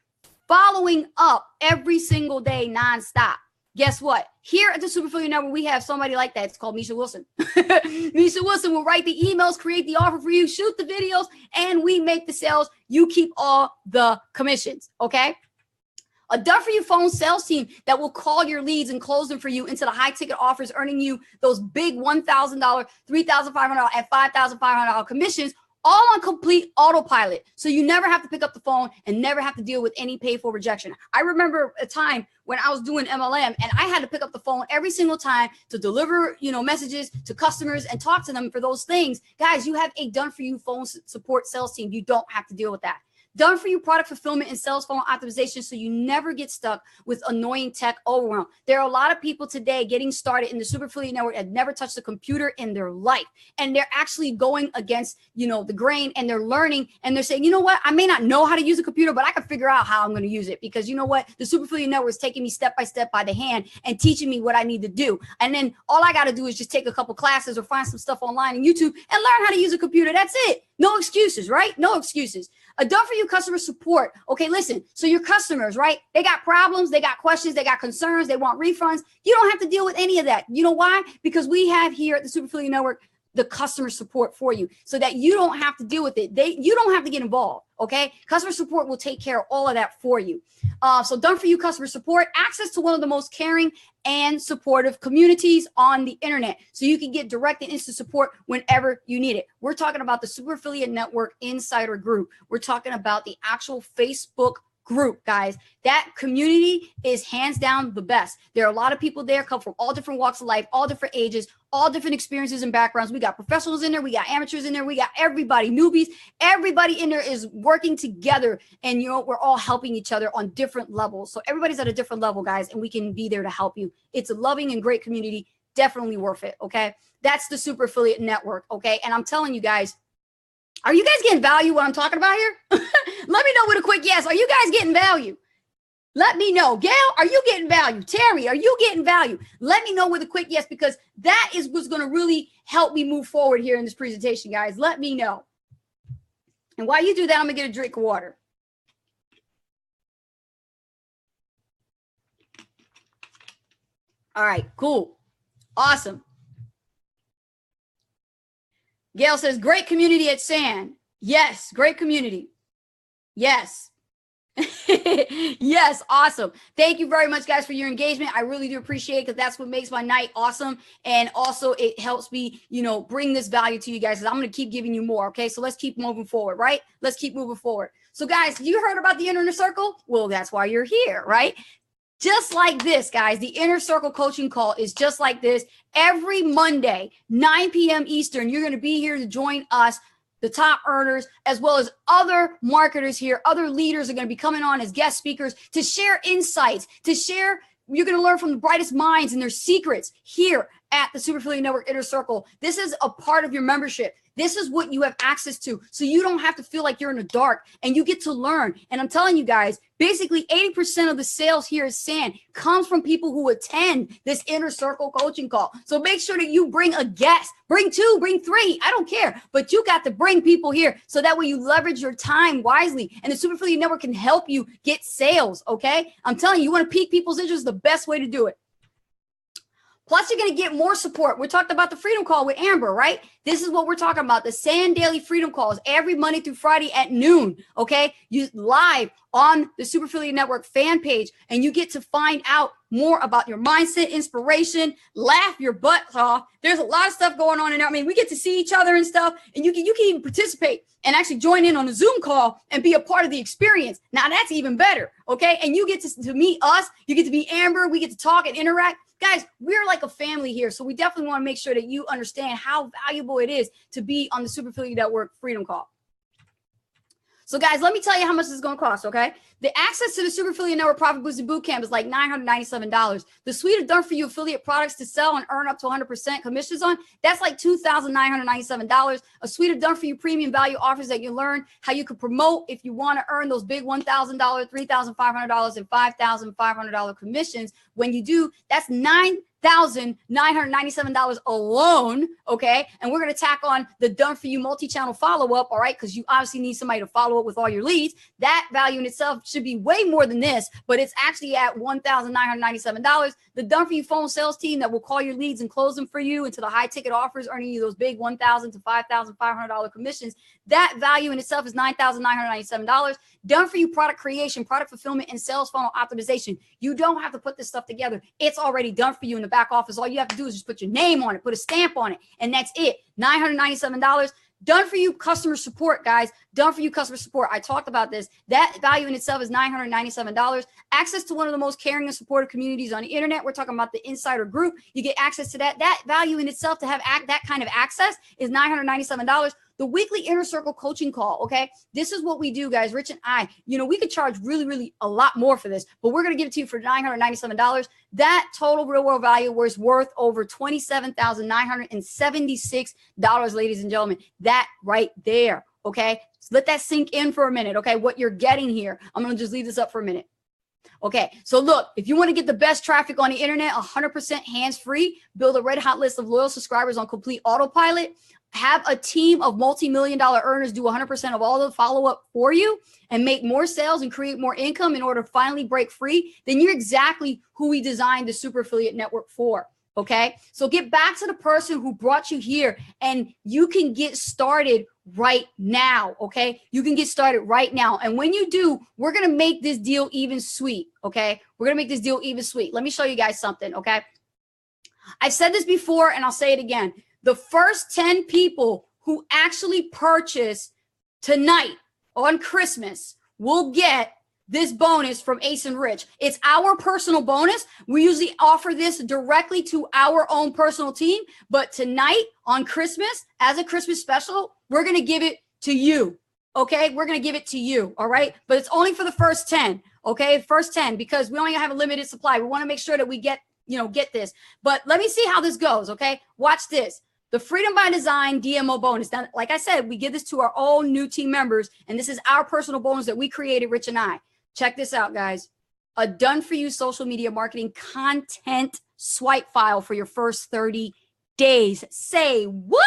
following up every single day nonstop. Guess what? Here at the Super Affiliate Network, we have somebody like that. It's called Misha Wilson. Misha Wilson will write the emails, create the offer for you, shoot the videos, and we make the sales. You keep all the commissions, okay? A done-for-you phone sales team that will call your leads and close them for you into the high-ticket offers, earning you those big $1,000, $3,500, and $5,500 commissions, all on complete autopilot. So you never have to pick up the phone and never have to deal with any pay-for rejection. I remember a time when I was doing MLM and I had to pick up the phone every single time to deliver, messages to customers and talk to them for those things. Guys, you have a done-for-you phone support sales team. You don't have to deal with that. Done for you product fulfillment and sales funnel optimization so you never get stuck with annoying tech overwhelm. There are a lot of people today getting started in the Super Affiliate Network that never touched a computer in their life. And they're actually going against, the grain, and they're learning and they're saying, you know what, I may not know how to use a computer, but I can figure out how I'm going to use it because you know what, the Super Affiliate Network is taking me step by step by the hand and teaching me what I need to do. And then all I got to do is just take a couple classes or find some stuff online on YouTube and learn how to use a computer. That's it. No excuses, right? No excuses. A done for you customer support. Okay, listen. So your customers, right? They got problems, they got questions, they got concerns, they want refunds. You don't have to deal with any of that. You know why? Because we have here at the Super Affiliate Network the customer support for you so that you don't have to deal with it. You don't have to get involved. Okay. Customer support will take care of all of that for you. So done for you customer support, access to one of the most caring and supportive communities on the internet. So you can get direct and instant support whenever you need it. We're talking about the Super Affiliate Network Insider Group. We're talking about the actual Facebook group, guys. That community is hands down the best. There are a lot of people there, come from all different walks of life, all different ages, all different experiences and backgrounds. We got professionals in there. We got amateurs in there. We got everybody, newbies. Everybody in there is working together. And, we're all helping each other on different levels. So everybody's at a different level, guys, and we can be there to help you. It's a loving and great community. Definitely worth it, okay? That's the Super Affiliate Network, okay? And I'm telling you guys, are you guys getting value what I'm talking about here? Let me know with a quick yes. Are you guys getting value? Let me know. Gail, are you getting value? Terry, are you getting value? Let me know with a quick yes, because that is what's going to really help me move forward here in this presentation, guys. Let me know. And while you do that, I'm going to get a drink of water. All right, cool. Awesome. Gail says, great community at SAN. Yes, great community. Yes. Yes, awesome. Thank you very much, guys, for your engagement. I really do appreciate it because that's what makes my night awesome. And also it helps me, bring this value to you guys because I'm going to keep giving you more. Okay, so let's keep moving forward, right? Let's keep moving forward. So, guys, you heard about the inner circle? Well, that's why you're here, right? just like this, guys. The Inner Circle coaching call is just like this. Every Monday, 9 p.m. Eastern, you're going to be here to join us, the top earners, as well as other marketers here. Other leaders are going to be coming on as guest speakers to share insights, to share. You're going to learn from the brightest minds and their secrets here at the Super Affiliate Network Inner Circle. This is a part of your membership. This is what you have access to. So you don't have to feel like you're in the dark, and you get to learn. And I'm telling you guys, basically 80% of the sales here at SAN comes from people who attend this Inner Circle coaching call. So make sure that you bring a guest, bring 2, bring 3. I don't care, but you got to bring people here so that way you leverage your time wisely. And the Super Affiliate Network can help you get sales. Okay. I'm telling you, you want to pique people's interest, the best way to do it. Plus, you're going to get more support. We talked about the Freedom Call with Amber, right? This is what we're talking about. The SAN Daily Freedom Calls every Monday through Friday at noon, okay? You live on the Super Affiliate Network fan page, and you get to find out more about your mindset, inspiration, laugh your butt off. There's a lot of stuff going on in there. I mean, we get to see each other and stuff, and you can even participate and actually join in on a Zoom call and be a part of the experience. Now, that's even better, okay? And you get to meet us. You get to meet Amber. We get to talk and interact. Guys, we're like a family here, so we definitely want to make sure that you understand how valuable it is to be on the Super Affiliate Network Freedom Call. So guys, let me tell you how much this is going to cost, okay? The access to the Super Affiliate Network Profit Boosting Bootcamp is like $997. The suite of done-for-you affiliate products to sell and earn up to 100% commissions on, that's like $2,997. A suite of done-for-you premium value offers that you learn how you can promote if you want to earn those big $1,000, $3,500, and $5,500 commissions. When you do, that's $9,997 alone, okay? And we're going to tack on the done-for-you multi-channel follow-up, all right? Because you obviously need somebody to follow up with all your leads. That value in itself should be way more than this, but it's actually at $1,997. The done-for-you phone sales team that will call your leads and close them for you into the high-ticket offers, earning you those big $1,000 to $5,500 commissions. That value in itself is $9,997. Done-for-you product creation, product fulfillment, and sales funnel optimization. You don't have to put this stuff together. It's already done for you in the back office. All you have to do is just put your name on it, put a stamp on it, and that's it. $997. Done for you customer support, guys. Done for you customer support. I talked about this. That value in itself is $997. Access to one of the most caring and supportive communities on the internet. We're talking about the Insider Group. You get access to that. That value in itself to have that kind of access is $997. The weekly Inner Circle coaching call, okay? This is what we do, guys. Rich and I, we could charge really a lot more for this, but we're going to give it to you for $997. That total real world value was worth over $27,976, ladies and gentlemen. That right there, okay? So let that sink in for a minute, okay? What you're getting here. I'm going to just leave this up for a minute. Okay, so look, if you want to get the best traffic on the internet, 100% hands-free, build a red hot list of loyal subscribers on complete autopilot, have a team of multi-million-dollar earners do 100% of all the follow-up for you and make more sales and create more income in order to finally break free, then you're exactly who we designed the Super Affiliate Network for, okay? So get back to the person who brought you here, and you can get started right now, okay? You can get started right now. And when you do, we're going to make this deal even sweet, okay? We're going to make this deal even sweet. Let me show you guys something, okay? I've said this before, and I'll say it again. The first 10 people who actually purchase tonight on Christmas will get this bonus from Ace and Rich. It's our personal bonus. We usually offer this directly to our own personal team, but tonight on Christmas, as a Christmas special, we're going to give it to you, okay? We're going to give it to you, all right? But it's only for the first 10, okay? First 10, because we only have a limited supply. We want to make sure that we get this. But let me see how this goes, okay? Watch this. The Freedom by Design DMO bonus. Now, like I said, we give this to our own new team members, and this is our personal bonus that we created, Rich and I. Check this out, guys. A done-for-you social media marketing content swipe file for your first 30 days. Say what?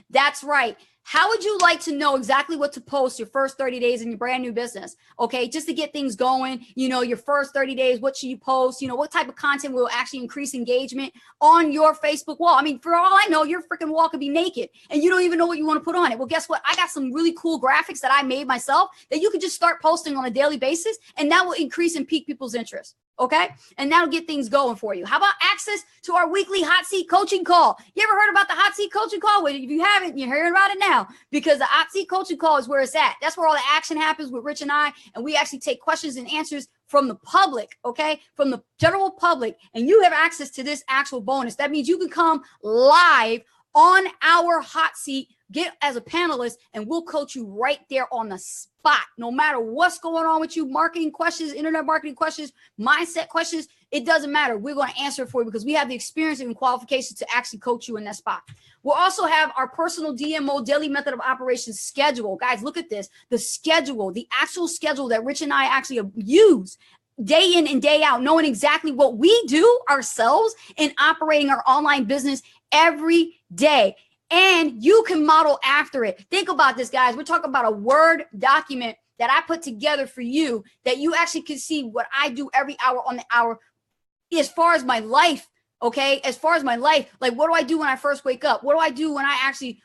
That's right. How would you like to know exactly what to post your first 30 days in your brand new business? Okay, just to get things going, your first 30 days, what should you post? What type of content will actually increase engagement on your Facebook wall? I mean, for all I know, your freaking wall could be naked and you don't even know what you want to put on it. Well, guess what? I got some really cool graphics that I made myself that you can just start posting on a daily basis, and that will increase and pique people's interest. Okay. And that'll get things going for you. How about access to our weekly hot seat coaching call? You ever heard about the hot seat coaching call? Well, if you haven't, you're hearing about it now, because the hot seat coaching call is where it's at. That's where all the action happens with Rich and I. And we actually take questions and answers from the public, okay, from the general public. And you have access to this actual bonus. That means you can come live on our hot seat, get as a panelist, and we'll coach you right there on the spot. No matter what's going on with you, marketing questions, internet marketing questions, mindset questions, it doesn't matter. We're going to answer it for you because we have the experience and qualifications to actually coach you in that spot. We'll also have our personal DMO, daily method of operations schedule. Guys, look at this. The schedule, the actual schedule that Rich and I actually use day in and day out, knowing exactly what we do ourselves in operating our online business every day. And you can model after it. Think about this, guys. We're talking about a Word document that I put together for you that you actually can see what I do every hour on the hour as far as my life. Okay, as far as my life, like what do I do when I first wake up? What do I do when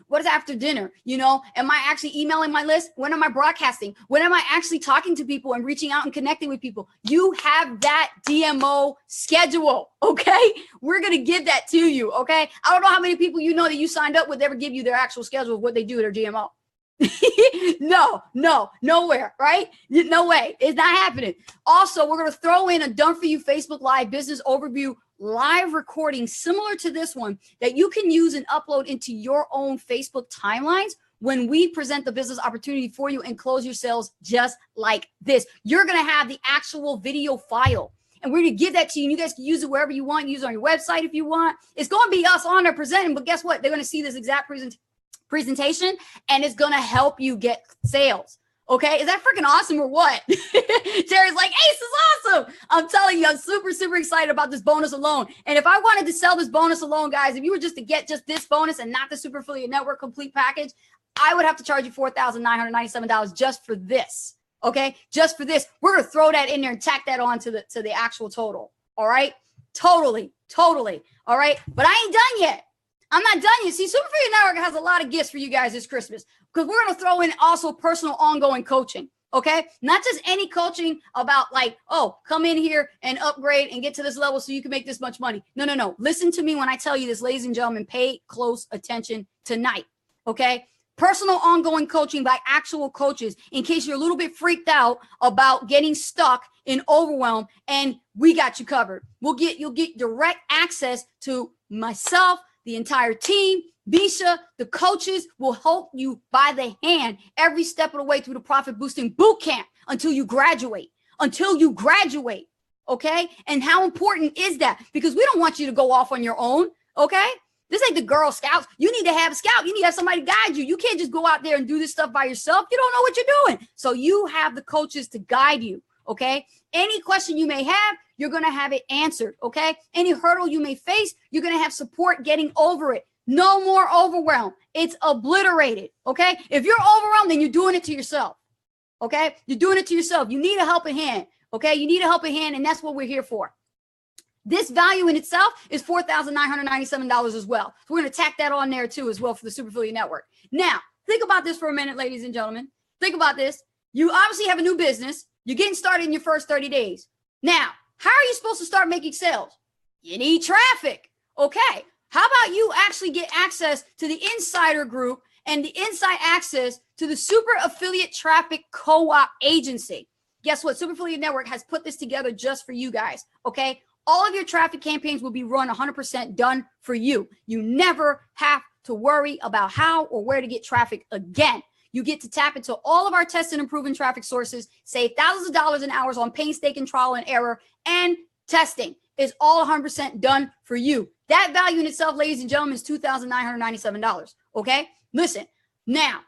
what is after dinner? You know, am I actually emailing my list? When am I broadcasting? When am I actually talking to people and reaching out and connecting with people? You have that DMO schedule, okay? We're going to give that to you, okay? I don't know how many people you know that you signed up with ever give you their actual schedule of what they do at their DMO. No, nowhere, right? No way. It's not happening. Also, we're going to throw in a done for you Facebook Live business overview live recording similar to this one that you can use and upload into your own Facebook timelines when we present the business opportunity for you and close your sales just like this. You're going to have the actual video file. And we're going to give that to you. And you guys can use it wherever you want. Use it on your website if you want. It's going to be us on there presenting. But guess what? They're going to see this exact presentation, and it's going to help you get sales. Okay, is that freaking awesome or what? Terry's like, Ace is awesome. I'm telling you, I'm super, super excited about this bonus alone. And if I wanted to sell this bonus alone, guys, if you were just to get just this bonus and not the Super Affiliate Network complete package, I would have to charge you $4,997 just for this. Okay, just for this. We're going to throw that in there and tack that on to the actual total. All right, totally. All right, but I ain't done yet. I'm not done yet. See, Super Affiliate Network has a lot of gifts for you guys this Christmas because we're going to throw in also personal ongoing coaching, okay? Not just any coaching about like, oh, come in here and upgrade and get to this level so you can make this much money. No. Listen to me when I tell you this, ladies and gentlemen. Pay close attention tonight, okay? Personal ongoing coaching by actual coaches in case you're a little bit freaked out about getting stuck in overwhelm, and we got you covered. You'll get direct access to myself, the entire team, Bisha, the coaches will help you by the hand every step of the way through the profit boosting boot camp until you graduate, okay? And how important is that? Because we don't want you to go off on your own, okay? This ain't the Girl Scouts. You need to have a scout. You need to have somebody guide you. You can't just go out there and do this stuff by yourself. You don't know what you're doing. So you have the coaches to guide you, okay? Any question you may have, you're going to have it answered, okay? Any hurdle you may face, you're going to have support getting over it. No more overwhelm. It's obliterated, okay? If you're overwhelmed, then you're doing it to yourself, okay? You're doing it to yourself. You need a helping hand, okay? You need a helping hand, and that's what we're here for. This value in itself is $4,997 as well. So we're going to tack that on there too as well for the Super Affiliate Network. Now, think about this for a minute, ladies and gentlemen. Think about this. You obviously have a new business. You're getting started in your first 30 days. Now, how are you supposed to start making sales? You need traffic. Okay. How about you actually get access to the insider group and the inside access to the Super Affiliate Traffic Co-op Agency? Guess what? Super Affiliate Network has put this together just for you guys. Okay. All of your traffic campaigns will be run 100% done for you. You never have to worry about how or where to get traffic again. You get to tap into all of our tested and proven traffic sources, save thousands of dollars in hours on painstaking trial and error, and testing is all 100% done for you. That value in itself, ladies and gentlemen, is $2,997. Okay? Listen, now,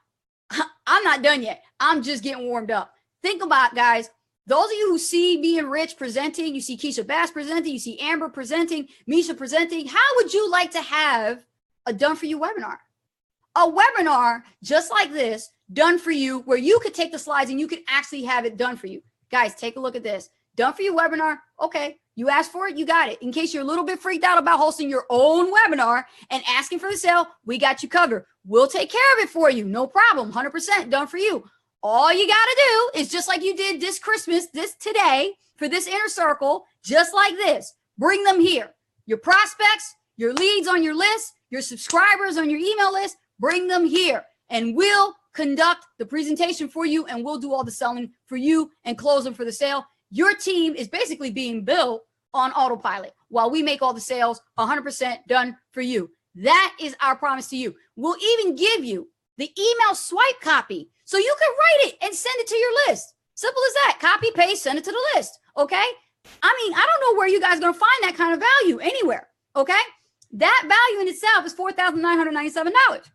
I'm not done yet. I'm just getting warmed up. Think about, guys, those of you who see me and Rich presenting, you see Keisha Bass presenting, you see Amber presenting, Misha presenting, how would you like to have a done for you webinar? A webinar just like this, done for you, where you could take the slides and you could actually have it done for you. Guys, take a look at this. Done for you webinar. Okay, you asked for it, you got it. In case you're a little bit freaked out about hosting your own webinar and asking for the sale, we got you covered. We'll take care of it for you. No problem. 100% done for you. All you got to do is just like you did this Christmas, this today, for this inner circle, just like this, bring them here. Your prospects, your leads on your list, your subscribers on your email list, bring them here, and we'll conduct the presentation for you, and we'll do all the selling for you and close them for the sale. Your team is basically being built on autopilot while we make all the sales 100% done for you. That is our promise to you. We'll even give you the email swipe copy so you can write it and send it to your list. Simple as that. Copy, paste, send it to the list. Okay. I mean, I don't know where you guys are going to find that kind of value anywhere. Okay. That value in itself is $4,997.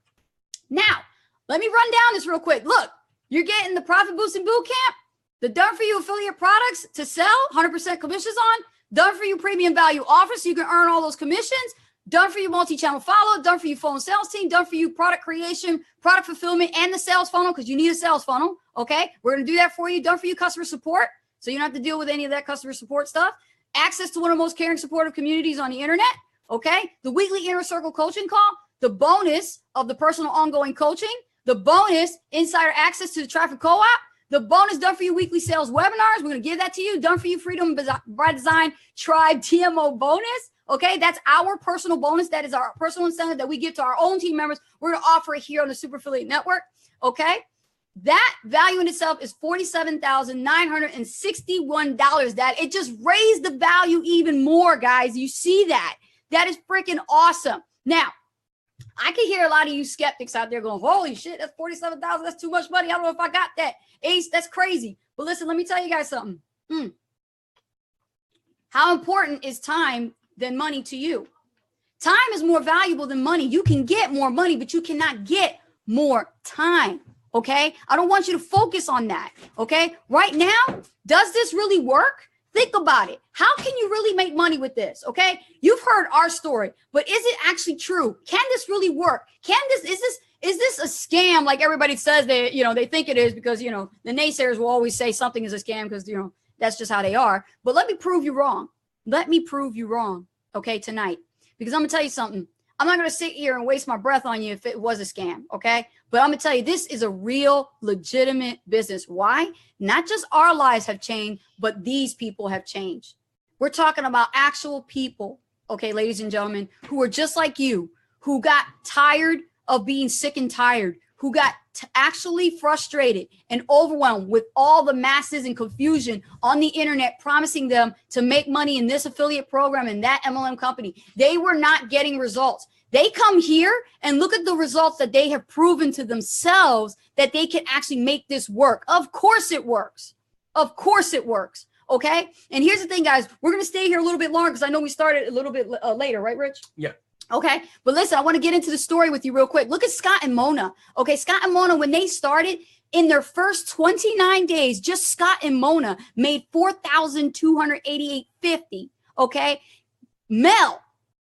Now, let me run down this real quick. Look, you're getting the Profit Boosting Bootcamp, the Done For You affiliate products to sell, 100% commissions on, Done For You premium value offers so you can earn all those commissions, Done For You multi-channel follow, Done For You phone sales team, Done For You product creation, product fulfillment, and the sales funnel, because you need a sales funnel. Okay, we're going to do that for you. Done For You customer support, so you don't have to deal with any of that customer support stuff. Access to one of the most caring, supportive communities on the internet. Okay, the weekly inner circle coaching call, the bonus of the personal ongoing coaching, the bonus insider access to the traffic co-op, the bonus Done For You weekly sales webinars. We're going to give that to you. Done For You Freedom by Design Tribe TMO bonus. Okay, that's our personal bonus. That is our personal incentive that we give to our own team members. We're going to offer it here on the Super Affiliate Network. Okay, that value in itself is $47,961. That it just raised the value even more, guys. You see that? That is freaking awesome. Now, I can hear a lot of you skeptics out there going, holy shit, that's $47,000. That's too much money. I don't know if I got that. Ace, that's crazy. But listen, let me tell you guys something. How important is time than money to you? Time is more valuable than money. You can get more money, but you cannot get more time. Okay. I don't want you to focus on that. Okay. Right now, does this really work? Think about it. How can you really make money with this? Okay. You've heard our story, but is it actually true? Can this really work? Is this a scam like everybody says they think it is, because, the naysayers will always say something is a scam because, that's just how they are. But let me prove you wrong. Okay, tonight, because I'm going to tell you something. I'm not going to sit here and waste my breath on you if it was a scam. Okay. But I'm going to tell you, this is a real legitimate business. Why? Not just our lives have changed, but these people have changed. We're talking about actual people. Okay, ladies and gentlemen, who are just like you, who got tired of being sick and tired, who got actually frustrated and overwhelmed with all the masses and confusion on the internet, promising them to make money in this affiliate program and that MLM company. They were not getting results. They come here and look at the results that they have proven to themselves that they can actually make this work. Of course it works. Of course it works. Okay. And here's the thing, guys, we're going to stay here a little bit longer because I know we started a little bit later, right, Rich? Yeah. Okay. But listen, I want to get into the story with you real quick. Look at Scott and Mona. Okay. Scott and Mona, when they started in their first 29 days, just Scott and Mona made $4,288.50. Okay. Mel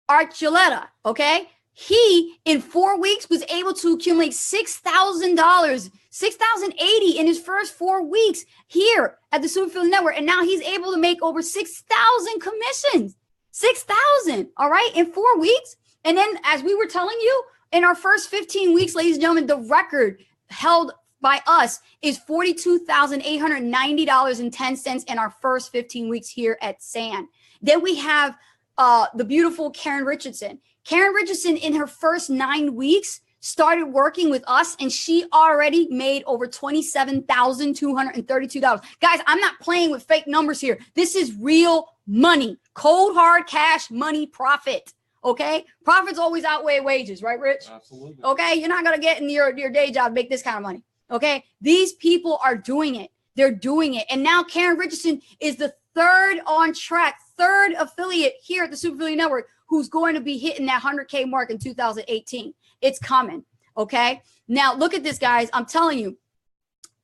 Archuleta. Okay. He, in 4 weeks, was able to accumulate $6,000, $6,080 in his first 4 weeks here at the Super Affiliate Network. And now he's able to make over 6,000 commissions, 6,000, all right, in 4 weeks. And then, as we were telling you, in our first 15 weeks, ladies and gentlemen, the record held by us is $42,890.10 in our first 15 weeks here at SAN. Then we have the beautiful Karen Richardson. Karen Richardson, in her first 9 weeks, started working with us, and she already made over $27,232. Guys, I'm not playing with fake numbers here. This is real money, cold, hard cash money profit. Okay. Profits always outweigh wages, right, Rich? Absolutely. Okay. You're not going to get in your day job, make this kind of money. Okay. These people are doing it. They're doing it. And now Karen Richardson is the third on track, third affiliate here at the Super Affiliate Network who's going to be hitting that 100K mark in 2018. It's coming. Okay. Now look at this, guys. I'm telling you,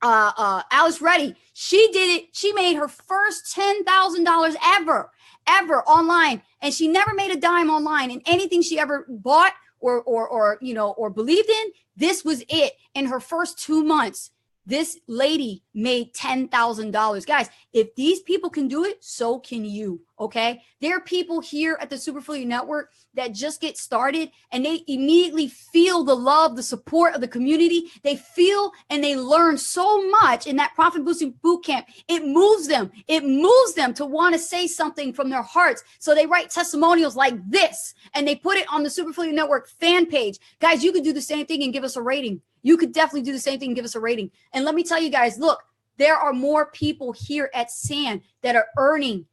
Alice Reddy, she did it. She made her first $10,000 ever online. And she never made a dime online, and anything she ever bought or believed in, this was it in her first 2 months. This lady made $10,000. Guys, if these people can do it, so can you, okay? There are people here at the Super Affiliate Network that just get started and they immediately feel the love, the support of the community. They feel and they learn so much in that Profit Boosting Bootcamp. It moves them. It moves them to want to say something from their hearts. So they write testimonials like this and they put it on the Super Affiliate Network fan page. Guys, you could do the same thing and give us a rating. You could definitely do the same thing and give us a rating. And let me tell you guys, look, there are more people here at SAN that are earning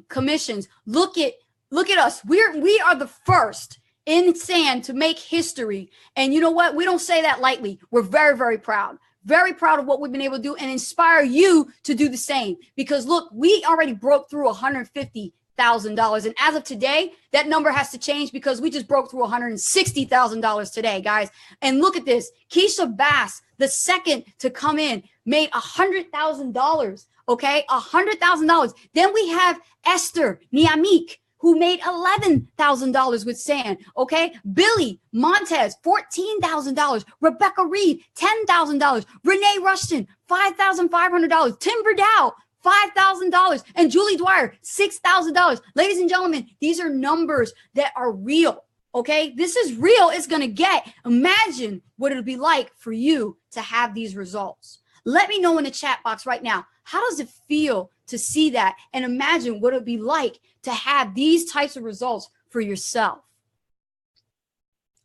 commissions. Look at us. We are the first in SAN to make history. And you know what? We don't say that lightly. We're very, very proud. Very proud of what we've been able to do and inspire you to do the same. Because look, we already broke through $150,000. And as of today, that number has to change because we just broke through $160,000 today, guys. And look at this. Keisha Bass, the second to come in, made $100,000. Okay, $100,000. Then we have Esther Niamik, who made $11,000 with SAN. Okay, Billy Montez, $14,000. Rebecca Reed, $10,000. Renee Rushton, $5,500. Tim Berdow, $5,000, and Julie Dwyer, $6,000. Ladies and gentlemen, these are numbers that are real. Okay, this is real. It's going to get. Imagine what it'll be like for you to have these results. Let me know in the chat box right now. How does it feel to see that and imagine what it'll be like to have these types of results for yourself?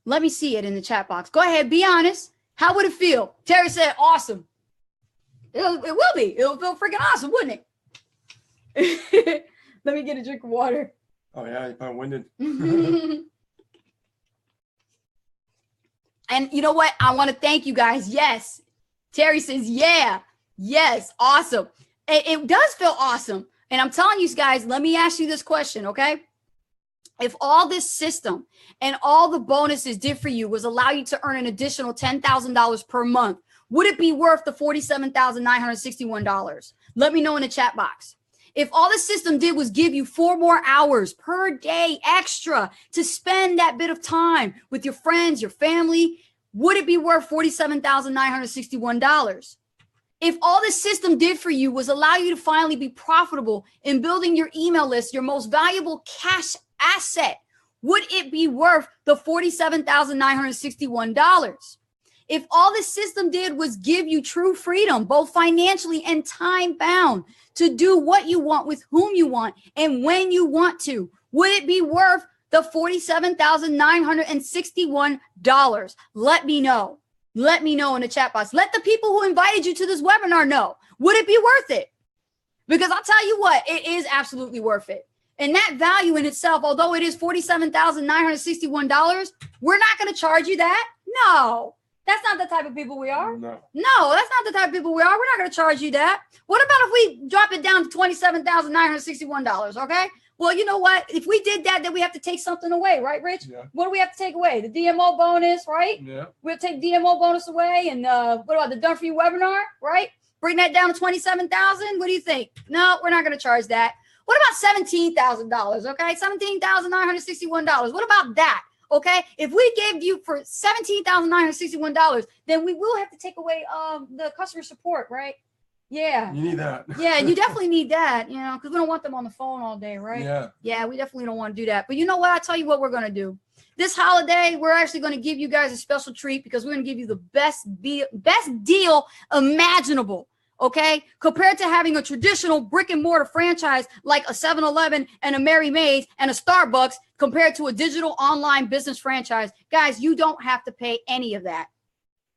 Let me see it in the chat box. Go ahead, be honest. How would it feel? Terry said, awesome. It will be. It'll feel freaking awesome, wouldn't it? Let me get a drink of water. Oh, yeah, you're kind of winded. And you know what? I want to thank you guys. Yes. Terry says, yeah. Yes. Awesome. It does feel awesome. And I'm telling you guys, let me ask you this question, okay? If all this system and all the bonuses did for you was allow you to earn an additional $10,000 per month, would it be worth the $47,961? Let me know in the chat box. If all the system did was give you 4 more hours per day extra to spend that bit of time with your friends, your family, would it be worth $47,961? If all the system did for you was allow you to finally be profitable in building your email list, your most valuable cash asset, would it be worth the $47,961? If all the system did was give you true freedom, both financially and time bound, to do what you want with whom you want and when you want to, would it be worth the $47,961? Let me know. Let me know in the chat box. Let the people who invited you to this webinar know. Would it be worth it? Because I'll tell you what, it is absolutely worth it. And that value in itself, although it is $47,961, we're not going to charge you that. No, that's not the type of people we are. No, that's not the type of people we are. We're not going to charge you that. What about if we drop it down to $27,961? Okay. Well, you know what? If we did that, then we have to take something away, right, Rich? Yeah. What do we have to take away? The DMO bonus, right? Yeah. We'll take DMO bonus away. And what about the Done For You webinar, right? Bring that down to $27,000. What do you think? No, we're not going to charge that. What about $17,000? Okay, $17,961. What about that? Okay, if we gave you for $17,961, then we will have to take away the customer support, right? Yeah. You need that. Yeah, you definitely need that, you know, because we don't want them on the phone all day, right? Yeah. Yeah, we definitely don't want to do that. But you know what? I'll tell you what we're going to do. This holiday, we're actually going to give you guys a special treat because we're going to give you the best deal imaginable, okay? Compared to having a traditional brick and mortar franchise like a 7-Eleven and a Mary Mae's and a Starbucks compared to a digital online business franchise. Guys, you don't have to pay any of that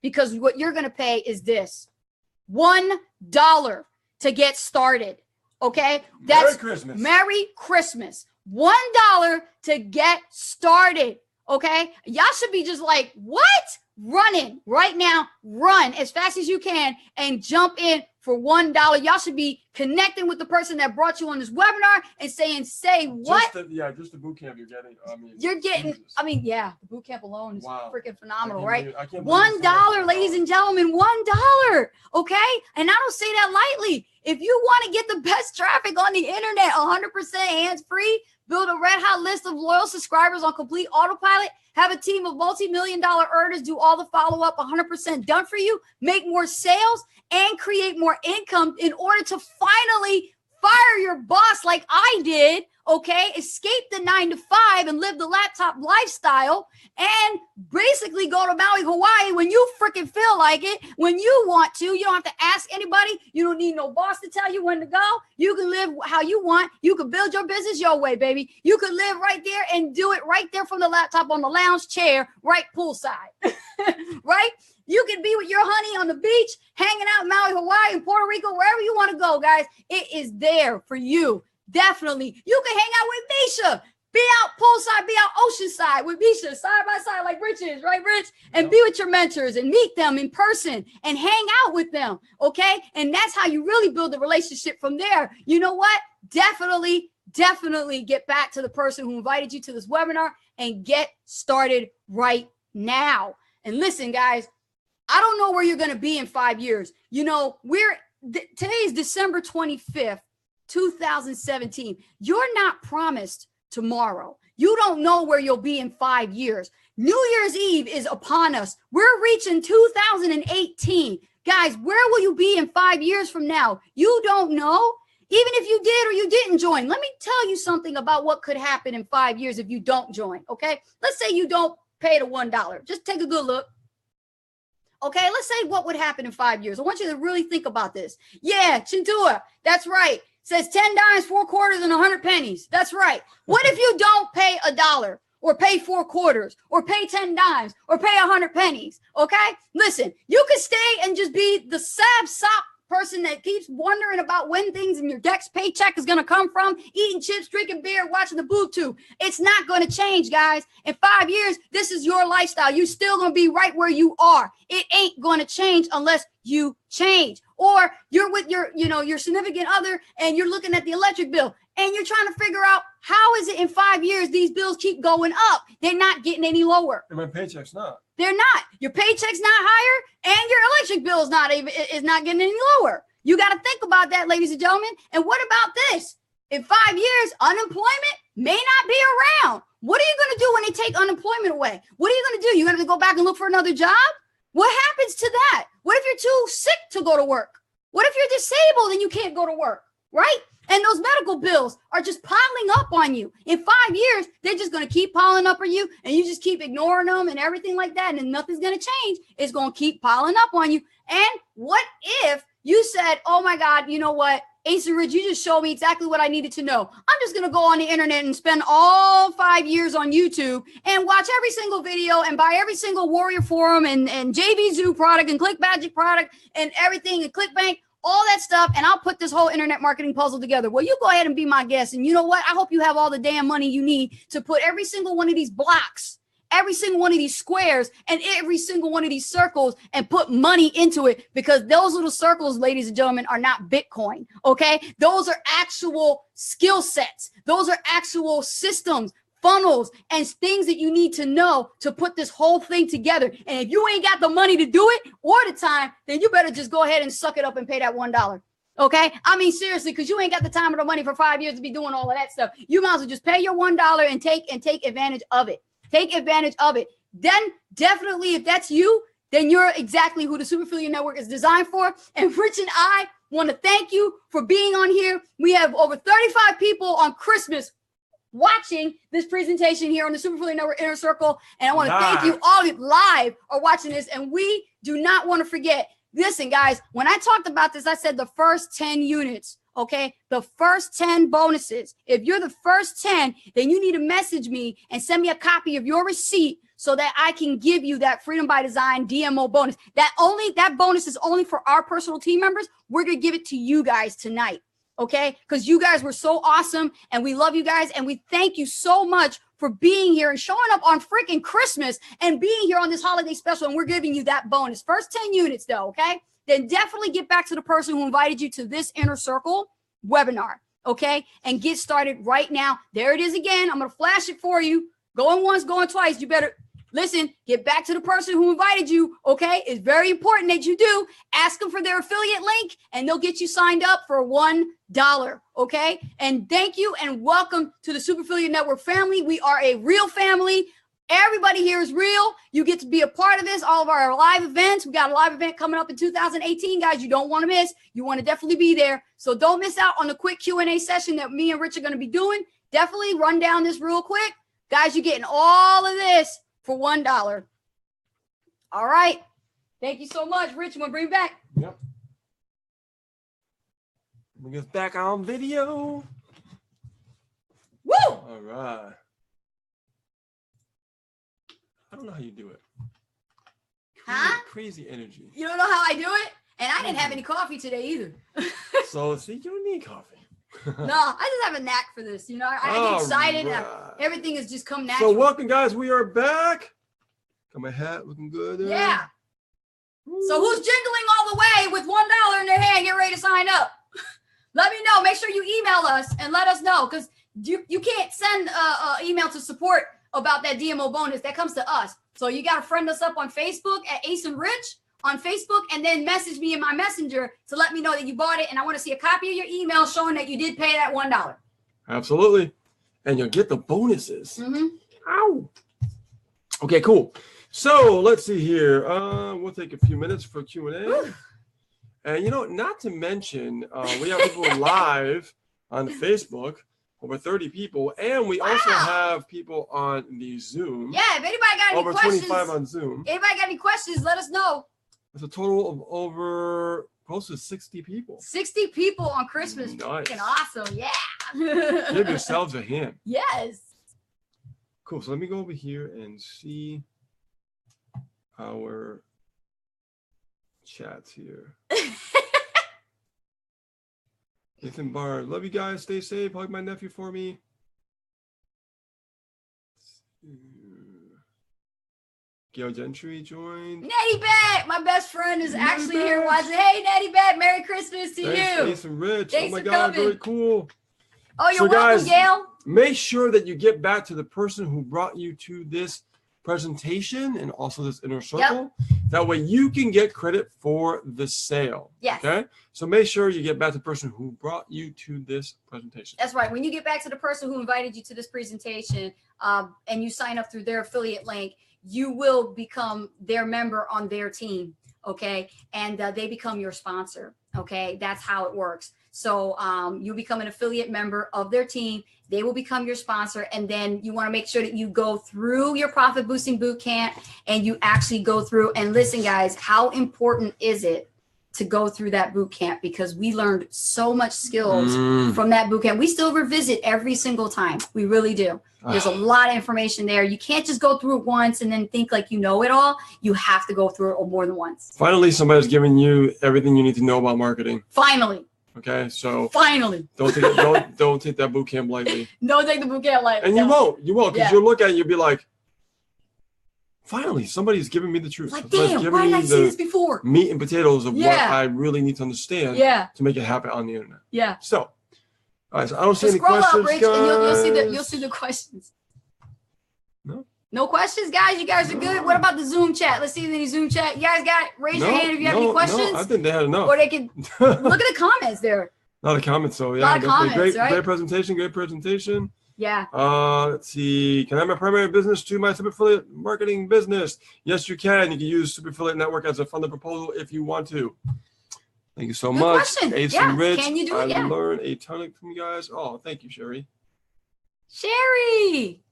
because what you're going to pay is this. $1 to get started. Okay. That's Merry Christmas. Merry Christmas. $1 to get started. Okay. Y'all should be just like, what? Running right now. Run as fast as you can and jump in for $1. Y'all should be connecting with the person that brought you on this webinar and saying, say what? Just the boot camp you're getting. I mean, yeah, the boot camp alone is freaking phenomenal, right? $1, ladies and gentlemen, $1. Okay. And I don't say that lightly. If you want to get the best traffic on the internet, 100% hands-free, build a red hot list of loyal subscribers on complete autopilot, have a team of multi-million-dollar earners do all the follow-up 100% done for you, make more sales, and create more income in order to finally fire your boss like I did, okay? Escape the 9-to-5 and live the laptop lifestyle and basically go to Maui, Hawaii when you freaking feel like it, when you want to. You don't have to ask anybody. You don't need no boss to tell you when to go. You can live how you want. You can build your business your way, baby. You can live right there and do it right there from the laptop on the lounge chair, right poolside, right? You can be with your honey on the beach, hanging out in Maui, Hawaii, and Puerto Rico, wherever you want to go, guys. It is there for you. Definitely. You can hang out with Misha. Be out poolside, be out oceanside with Misha, side by side like Rich is, right, Rich? And be with your mentors and meet them in person and hang out with them, okay? And that's how you really build the relationship from there. You know what? Definitely get back to the person who invited you to this webinar and get started right now. And listen, guys, I don't know where you're going to be in 5 years. You know, today is December 25th, 2017. You're not promised tomorrow. You don't know where you'll be in 5 years. New Year's Eve is upon us. We're reaching 2018. Guys, where will you be in 5 years from now? You don't know. Even if you did or you didn't join, let me tell you something about what could happen in 5 years if you don't join, okay? Let's say you don't pay the $1. Just take a good look. Okay, let's say what would happen in 5 years. I want you to really think about this. Yeah, Chintua, that's right. Says 10 dimes, 4 quarters, and 100 pennies. That's right. What if you don't pay $1 or pay 4 quarters or pay 10 dimes or pay 100 pennies? Okay, listen, you could stay and just be the sap person that keeps wondering about when things in your next paycheck is going to come from, eating chips, drinking beer, watching the boob tube. It's not going to change, guys. In 5 years, this is your lifestyle. You're still going to be right where you are. It ain't going to change unless you change. Or you're with your significant other and you're looking at the electric bill and you're trying to figure out how is it in 5 years these bills keep going up? They're not getting any lower. And my paycheck's not. They're not. Your paycheck's not higher and your electric bill is not getting any lower. You got to think about that, ladies and gentlemen. And what about this? In 5 years, unemployment may not be around. What are you going to do when they take unemployment away? What are you going to do? You're going to go back and look for another job? What happens to that? What if you're too sick to go to work? What if you're disabled and you can't go to work, right? And those medical bills are just piling up on you. In 5 years, they're just going to keep piling up on you and you just keep ignoring them and everything like that. And nothing's going to change. It's going to keep piling up on you. And what if you said, oh my God, you know what? Ace and Rich, you just showed me exactly what I needed to know. I'm just going to go on the internet and spend all 5 years on YouTube and watch every single video and buy every single Warrior Forum and JV Zoo product and ClickMagick product and everything and ClickBank, all that stuff. And I'll put this whole internet marketing puzzle together. Well, you go ahead and be my guest. And you know what? I hope you have all the damn money you need to put every single one of these blocks, every single one of these squares, and every single one of these circles and put money into it, because those little circles, ladies and gentlemen, are not Bitcoin, okay? Those are actual skill sets. Those are actual systems, funnels, and things that you need to know to put this whole thing together. And if you ain't got the money to do it or the time, then you better just go ahead and suck it up and pay that $1. Okay. I mean, seriously, because you ain't got the time or the money for 5 years to be doing all of that stuff. You might as well just pay your $1 and take advantage of it. Take advantage of it. Then definitely, if that's you, then you're exactly who the Super Affiliate Network is designed for. And Rich and I want to thank you for being on here. We have over 35 people on Christmas watching this presentation here on the Super Affiliate Network Inner Circle. And I want to thank you all live are watching this. And we do not want to forget. Listen, guys, when I talked about this, I said the first 10 units. Okay, the first 10 bonuses. If you're the first 10, then you need to message me and send me a copy of your receipt so that I can give you that Freedom by Design DMO bonus. That bonus is only for our personal team members. We're going to give it to you guys tonight. Okay, because you guys were so awesome and we love you guys. And we thank you so much for being here and showing up on freaking Christmas and being here on this holiday special. And we're giving you that bonus. First 10 units though, okay? then definitely get back to the person who invited you to this Inner Circle webinar, okay? And get started right now. There it is again. I'm going to flash it for you. Going once, going twice. You better listen, get back to the person who invited you, okay? It's very important that you do. Ask them for their affiliate link, and they'll get you signed up for $1, okay? And thank you, and welcome to the Super Affiliate Network family. We are a real family. Everybody here is real. You get to be a part of this, all of our live events. We got a live event coming up in 2018, guys. You don't want to miss. You want to definitely be there. So don't miss out on the quick Q&A session that me and Rich are going to be doing. Definitely run down this real quick. Guys, you're getting all of this for $1. All right. Thank you so much. Rich, you want to bring it back? Yep. Bring us back on video. Woo! All right. I don't know how you do it. Huh? Crazy energy. You don't know how I do it? And I didn't have any coffee today either. So, see, you don't need coffee. No, I just have a knack for this. You know, I get excited. Right. Everything is just come natural. So, welcome, guys. We are back. Got my hat looking good there. Yeah. So, who's jingling all the way with $1 in their hand? Get ready to sign up. Let me know. Make sure you email us and let us know, because you can't send an email to support about that DMO bonus. That comes to us. So you got to friend us up on Facebook at Ace and Rich on Facebook, and then message me in my messenger to let me know that you bought it. And I want to see a copy of your email showing that you did pay that $1. Absolutely. And you'll get the bonuses. Mm-hmm. Ow. Okay, cool. So let's see here. We'll take a few minutes for Q&A. And, you know, not to mention, we have people live on Facebook. Over 30 people, and we also have people on the Zoom. Yeah, if anybody got any over questions, 25 on Zoom. Anybody got any questions, let us know. It's a total of over close to 60 people. 60 people on Christmas. Nice. Freaking awesome, yeah. Give yourselves a hand. Yes. Cool, so let me go over here and see our chats here. Nathan Barr, love you guys. Stay safe. Hug my nephew for me. Gail Gentry joined. Nettie Bet, my best friend, is actually here watching. Hey, Nettie Bet, Merry Christmas to you. Thanks, Rich. Thanks oh my for God, coming. very cool. Oh, you're So, welcome, guys, Gail. Make sure that you get back to the person who brought you to this presentation and also this Inner Circle. Yep. That way you can get credit for the sale. Yes. Okay. So make sure you get back to the person who brought you to this presentation. That's right. When you get back to the person who invited you to this presentation, and you sign up through their affiliate link, you will become their member on their team. Okay. And they become your sponsor. Okay. That's how it works. So you become an affiliate member of their team. They will become your sponsor. And then you want to make sure that you go through your Profit Boosting Boot Camp, and you actually go through and listen, guys, how important is it to go through that boot camp? Because we learned so much skills from that boot camp. We still revisit every single time. We really do. There's a lot of information there. You can't just go through it once and then think like you know it all. You have to go through it more than once. Finally, somebody's giving you everything you need to know about marketing. Finally. Okay, so finally, don't take that boot camp lightly. Don't take the boot camp lightly. And you won't, because you'll look at it, you'll be like, finally, somebody's giving me the truth. Like, damn, why did I see this before? Meat and potatoes of what I really need to understand to make it happen on the internet. Yeah. So, all right, so I don't see any questions, scroll up, Rich, guys. and you'll see the questions. No. No questions, guys? You guys are good? What about the Zoom chat? Let's see any Zoom chat. You guys got it? Raise your hand if you have any questions. No, I think they had enough. Or they can look at the comments there. A lot of comments, so yeah. A lot of comments, great, right? Great presentation. Yeah. Let's see. Can I have my primary business to my super affiliate marketing business? Yes, you can. You can use Super Affiliate Network as a funded proposal if you want to. Thank you so much. Question. Ace and Rich. Can you do it? I learned a ton from you guys. Oh, thank you, Sherry. Sherry.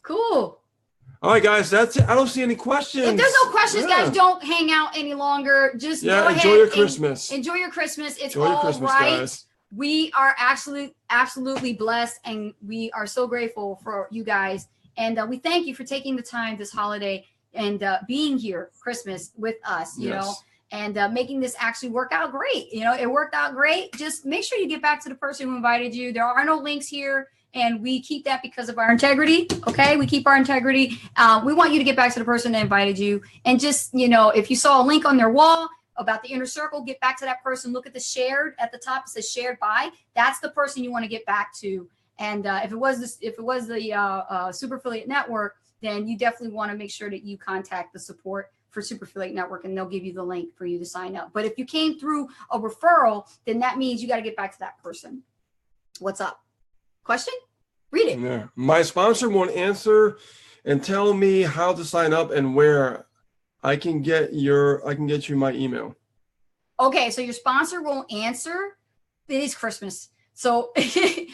Cool. All right, guys, that's it. I don't see any questions. If there's no questions, guys, don't hang out any longer. Just go ahead. Enjoy your Christmas. Enjoy your Christmas. It's enjoy your all Christmas, right. Guys. We are absolutely blessed, and we are so grateful for you guys. And we thank you for taking the time this holiday and being here Christmas with us, you know, and making this actually work out great. You know, it worked out great. Just make sure you get back to the person who invited you. There are no links here. And we keep that because of our integrity. Okay. We keep our integrity. We want you to get back to the person that invited you. And just, you know, if you saw a link on their wall, about the inner circle, get back to that person. Look at the shared at the top. It says shared by. That's the person you want to get back to. And if it was the Super Affiliate Network, then you definitely want to make sure that you contact the support for Super Affiliate Network, and they'll give you the link for you to sign up. But if you came through a referral, then that means you got to get back to that person. What's up? Question? Read it. Yeah. My sponsor won't answer and tell me how to sign up and where I can get you my email. Okay, so your sponsor won't answer. It is Christmas. So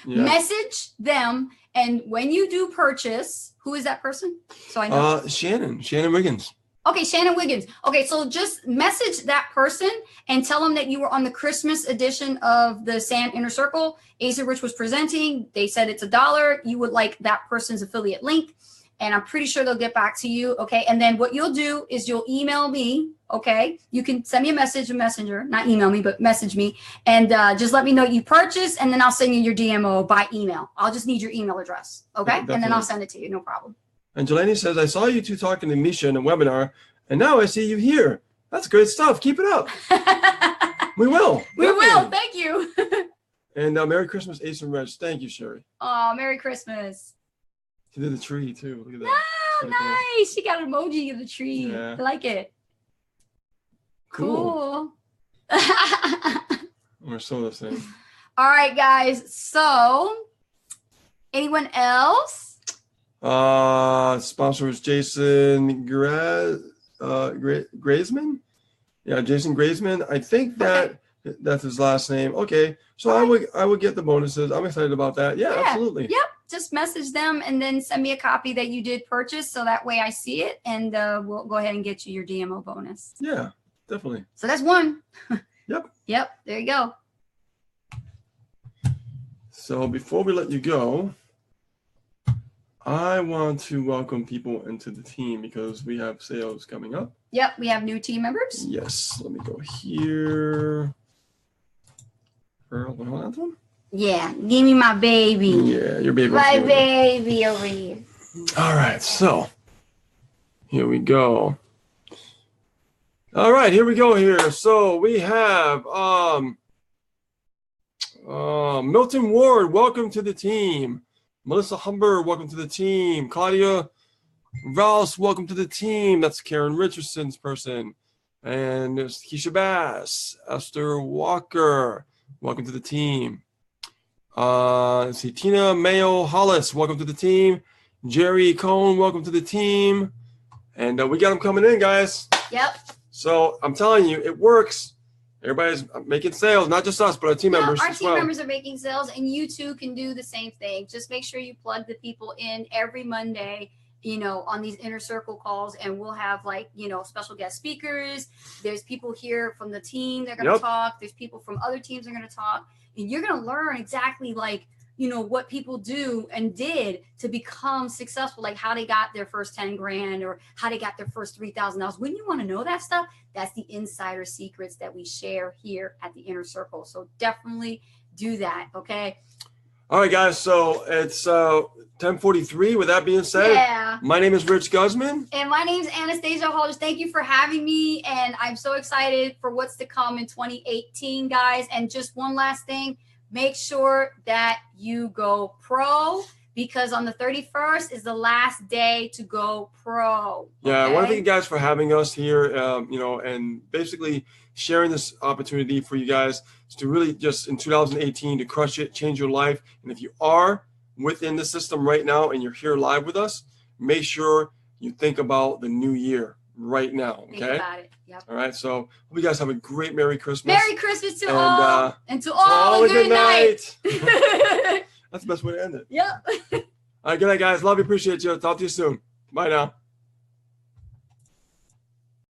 message them, and when you do purchase, who is that person? So I know. Shannon Wiggins. Okay, Shannon Wiggins. Okay, so just message that person and tell them that you were on the Christmas edition of the SAN Inner Circle. Ace and Rich was presenting. They said it's $1. You would like that person's affiliate link, and I'm pretty sure they'll get back to you. Okay, and then what you'll do is you'll email me. Okay, you can send me a message, a messenger, not email me, but message me, and just let me know you purchased, and then I'll send you your DMO by email. I'll just need your email address. Okay, Yeah, and then I'll send it to you. No problem. And Jelani says, I saw you two talking to Misha in a webinar, and now I see you here. That's great stuff. Keep it up. We will. We Definitely. will. Thank you. And Merry Christmas, Ace and Reg. Thank you, Sherry. Oh, Merry Christmas. She did the tree, too. Look at that. No, nice. She got an emoji of the tree. Yeah. I like it. Cool. We're so the same. All right, guys. So, anyone else? Sponsor is Jason Grazeman. Yeah, Jason Grazeman. I think that's his last name. Okay, so I would get the bonuses. I'm excited about that. Yeah, absolutely. Yep. Just message them and then send me a copy that you did purchase, so that way I see it, and we'll go ahead and get you your DMO bonus. Yeah, definitely. So that's one. Yep. Yep. There you go. So before we let you go, I want to welcome people into the team because we have sales coming up. Yep, we have new team members. Yes, let me go here. Hold on to him. Yeah, give me my baby. Yeah, your baby. My baby over here. All right, so here we go. All right, here we go here. So we have Milton Ward, welcome to the team. Melissa Humber, welcome to the team. Claudia Rouse, welcome to the team. That's Karen Richardson's person. And there's Keisha Bass, Esther Walker, welcome to the team. Let's see, Tina Mayo Hollis, welcome to the team. Jerry Cohn, welcome to the team. And we got them coming in, guys. Yep. So I'm telling you, it works. Everybody's making sales, not just us, but our team members Our as team well. members are making sales, and you too can do the same thing. Just make sure you plug the people in every Monday, on these inner circle calls, and we'll have special guest speakers. There's people here from the team that are going to talk. There's people from other teams that are going to talk, and you're going to learn exactly what people do and did to become successful, like how they got their first 10 grand or how they got their first $3,000. Wouldn't you want to know that stuff? That's the insider secrets that we share here at the Inner Circle. So definitely do that. Okay. All right, guys. So it's 10:43. With that being said, my name is Rich Guzman. And my name is Anastasia Holders. Thank you for having me. And I'm so excited for what's to come in 2018, guys. And just one last thing. Make sure that you go pro, because on the 31st is the last day to go pro. Yeah, I want to thank you guys for having us here, and basically sharing this opportunity for you guys to really just in 2018 to crush it, change your life. And if you are within the system right now and you're here live with us, make sure you think about the new year right now. Okay. Think about it. Yep. All right. So hope you guys have a great Merry Christmas. Merry Christmas to all. And to all a good night. That's the best way to end it. Yep. All right. Good night, guys. Love you. Appreciate you. Talk to you soon. Bye now.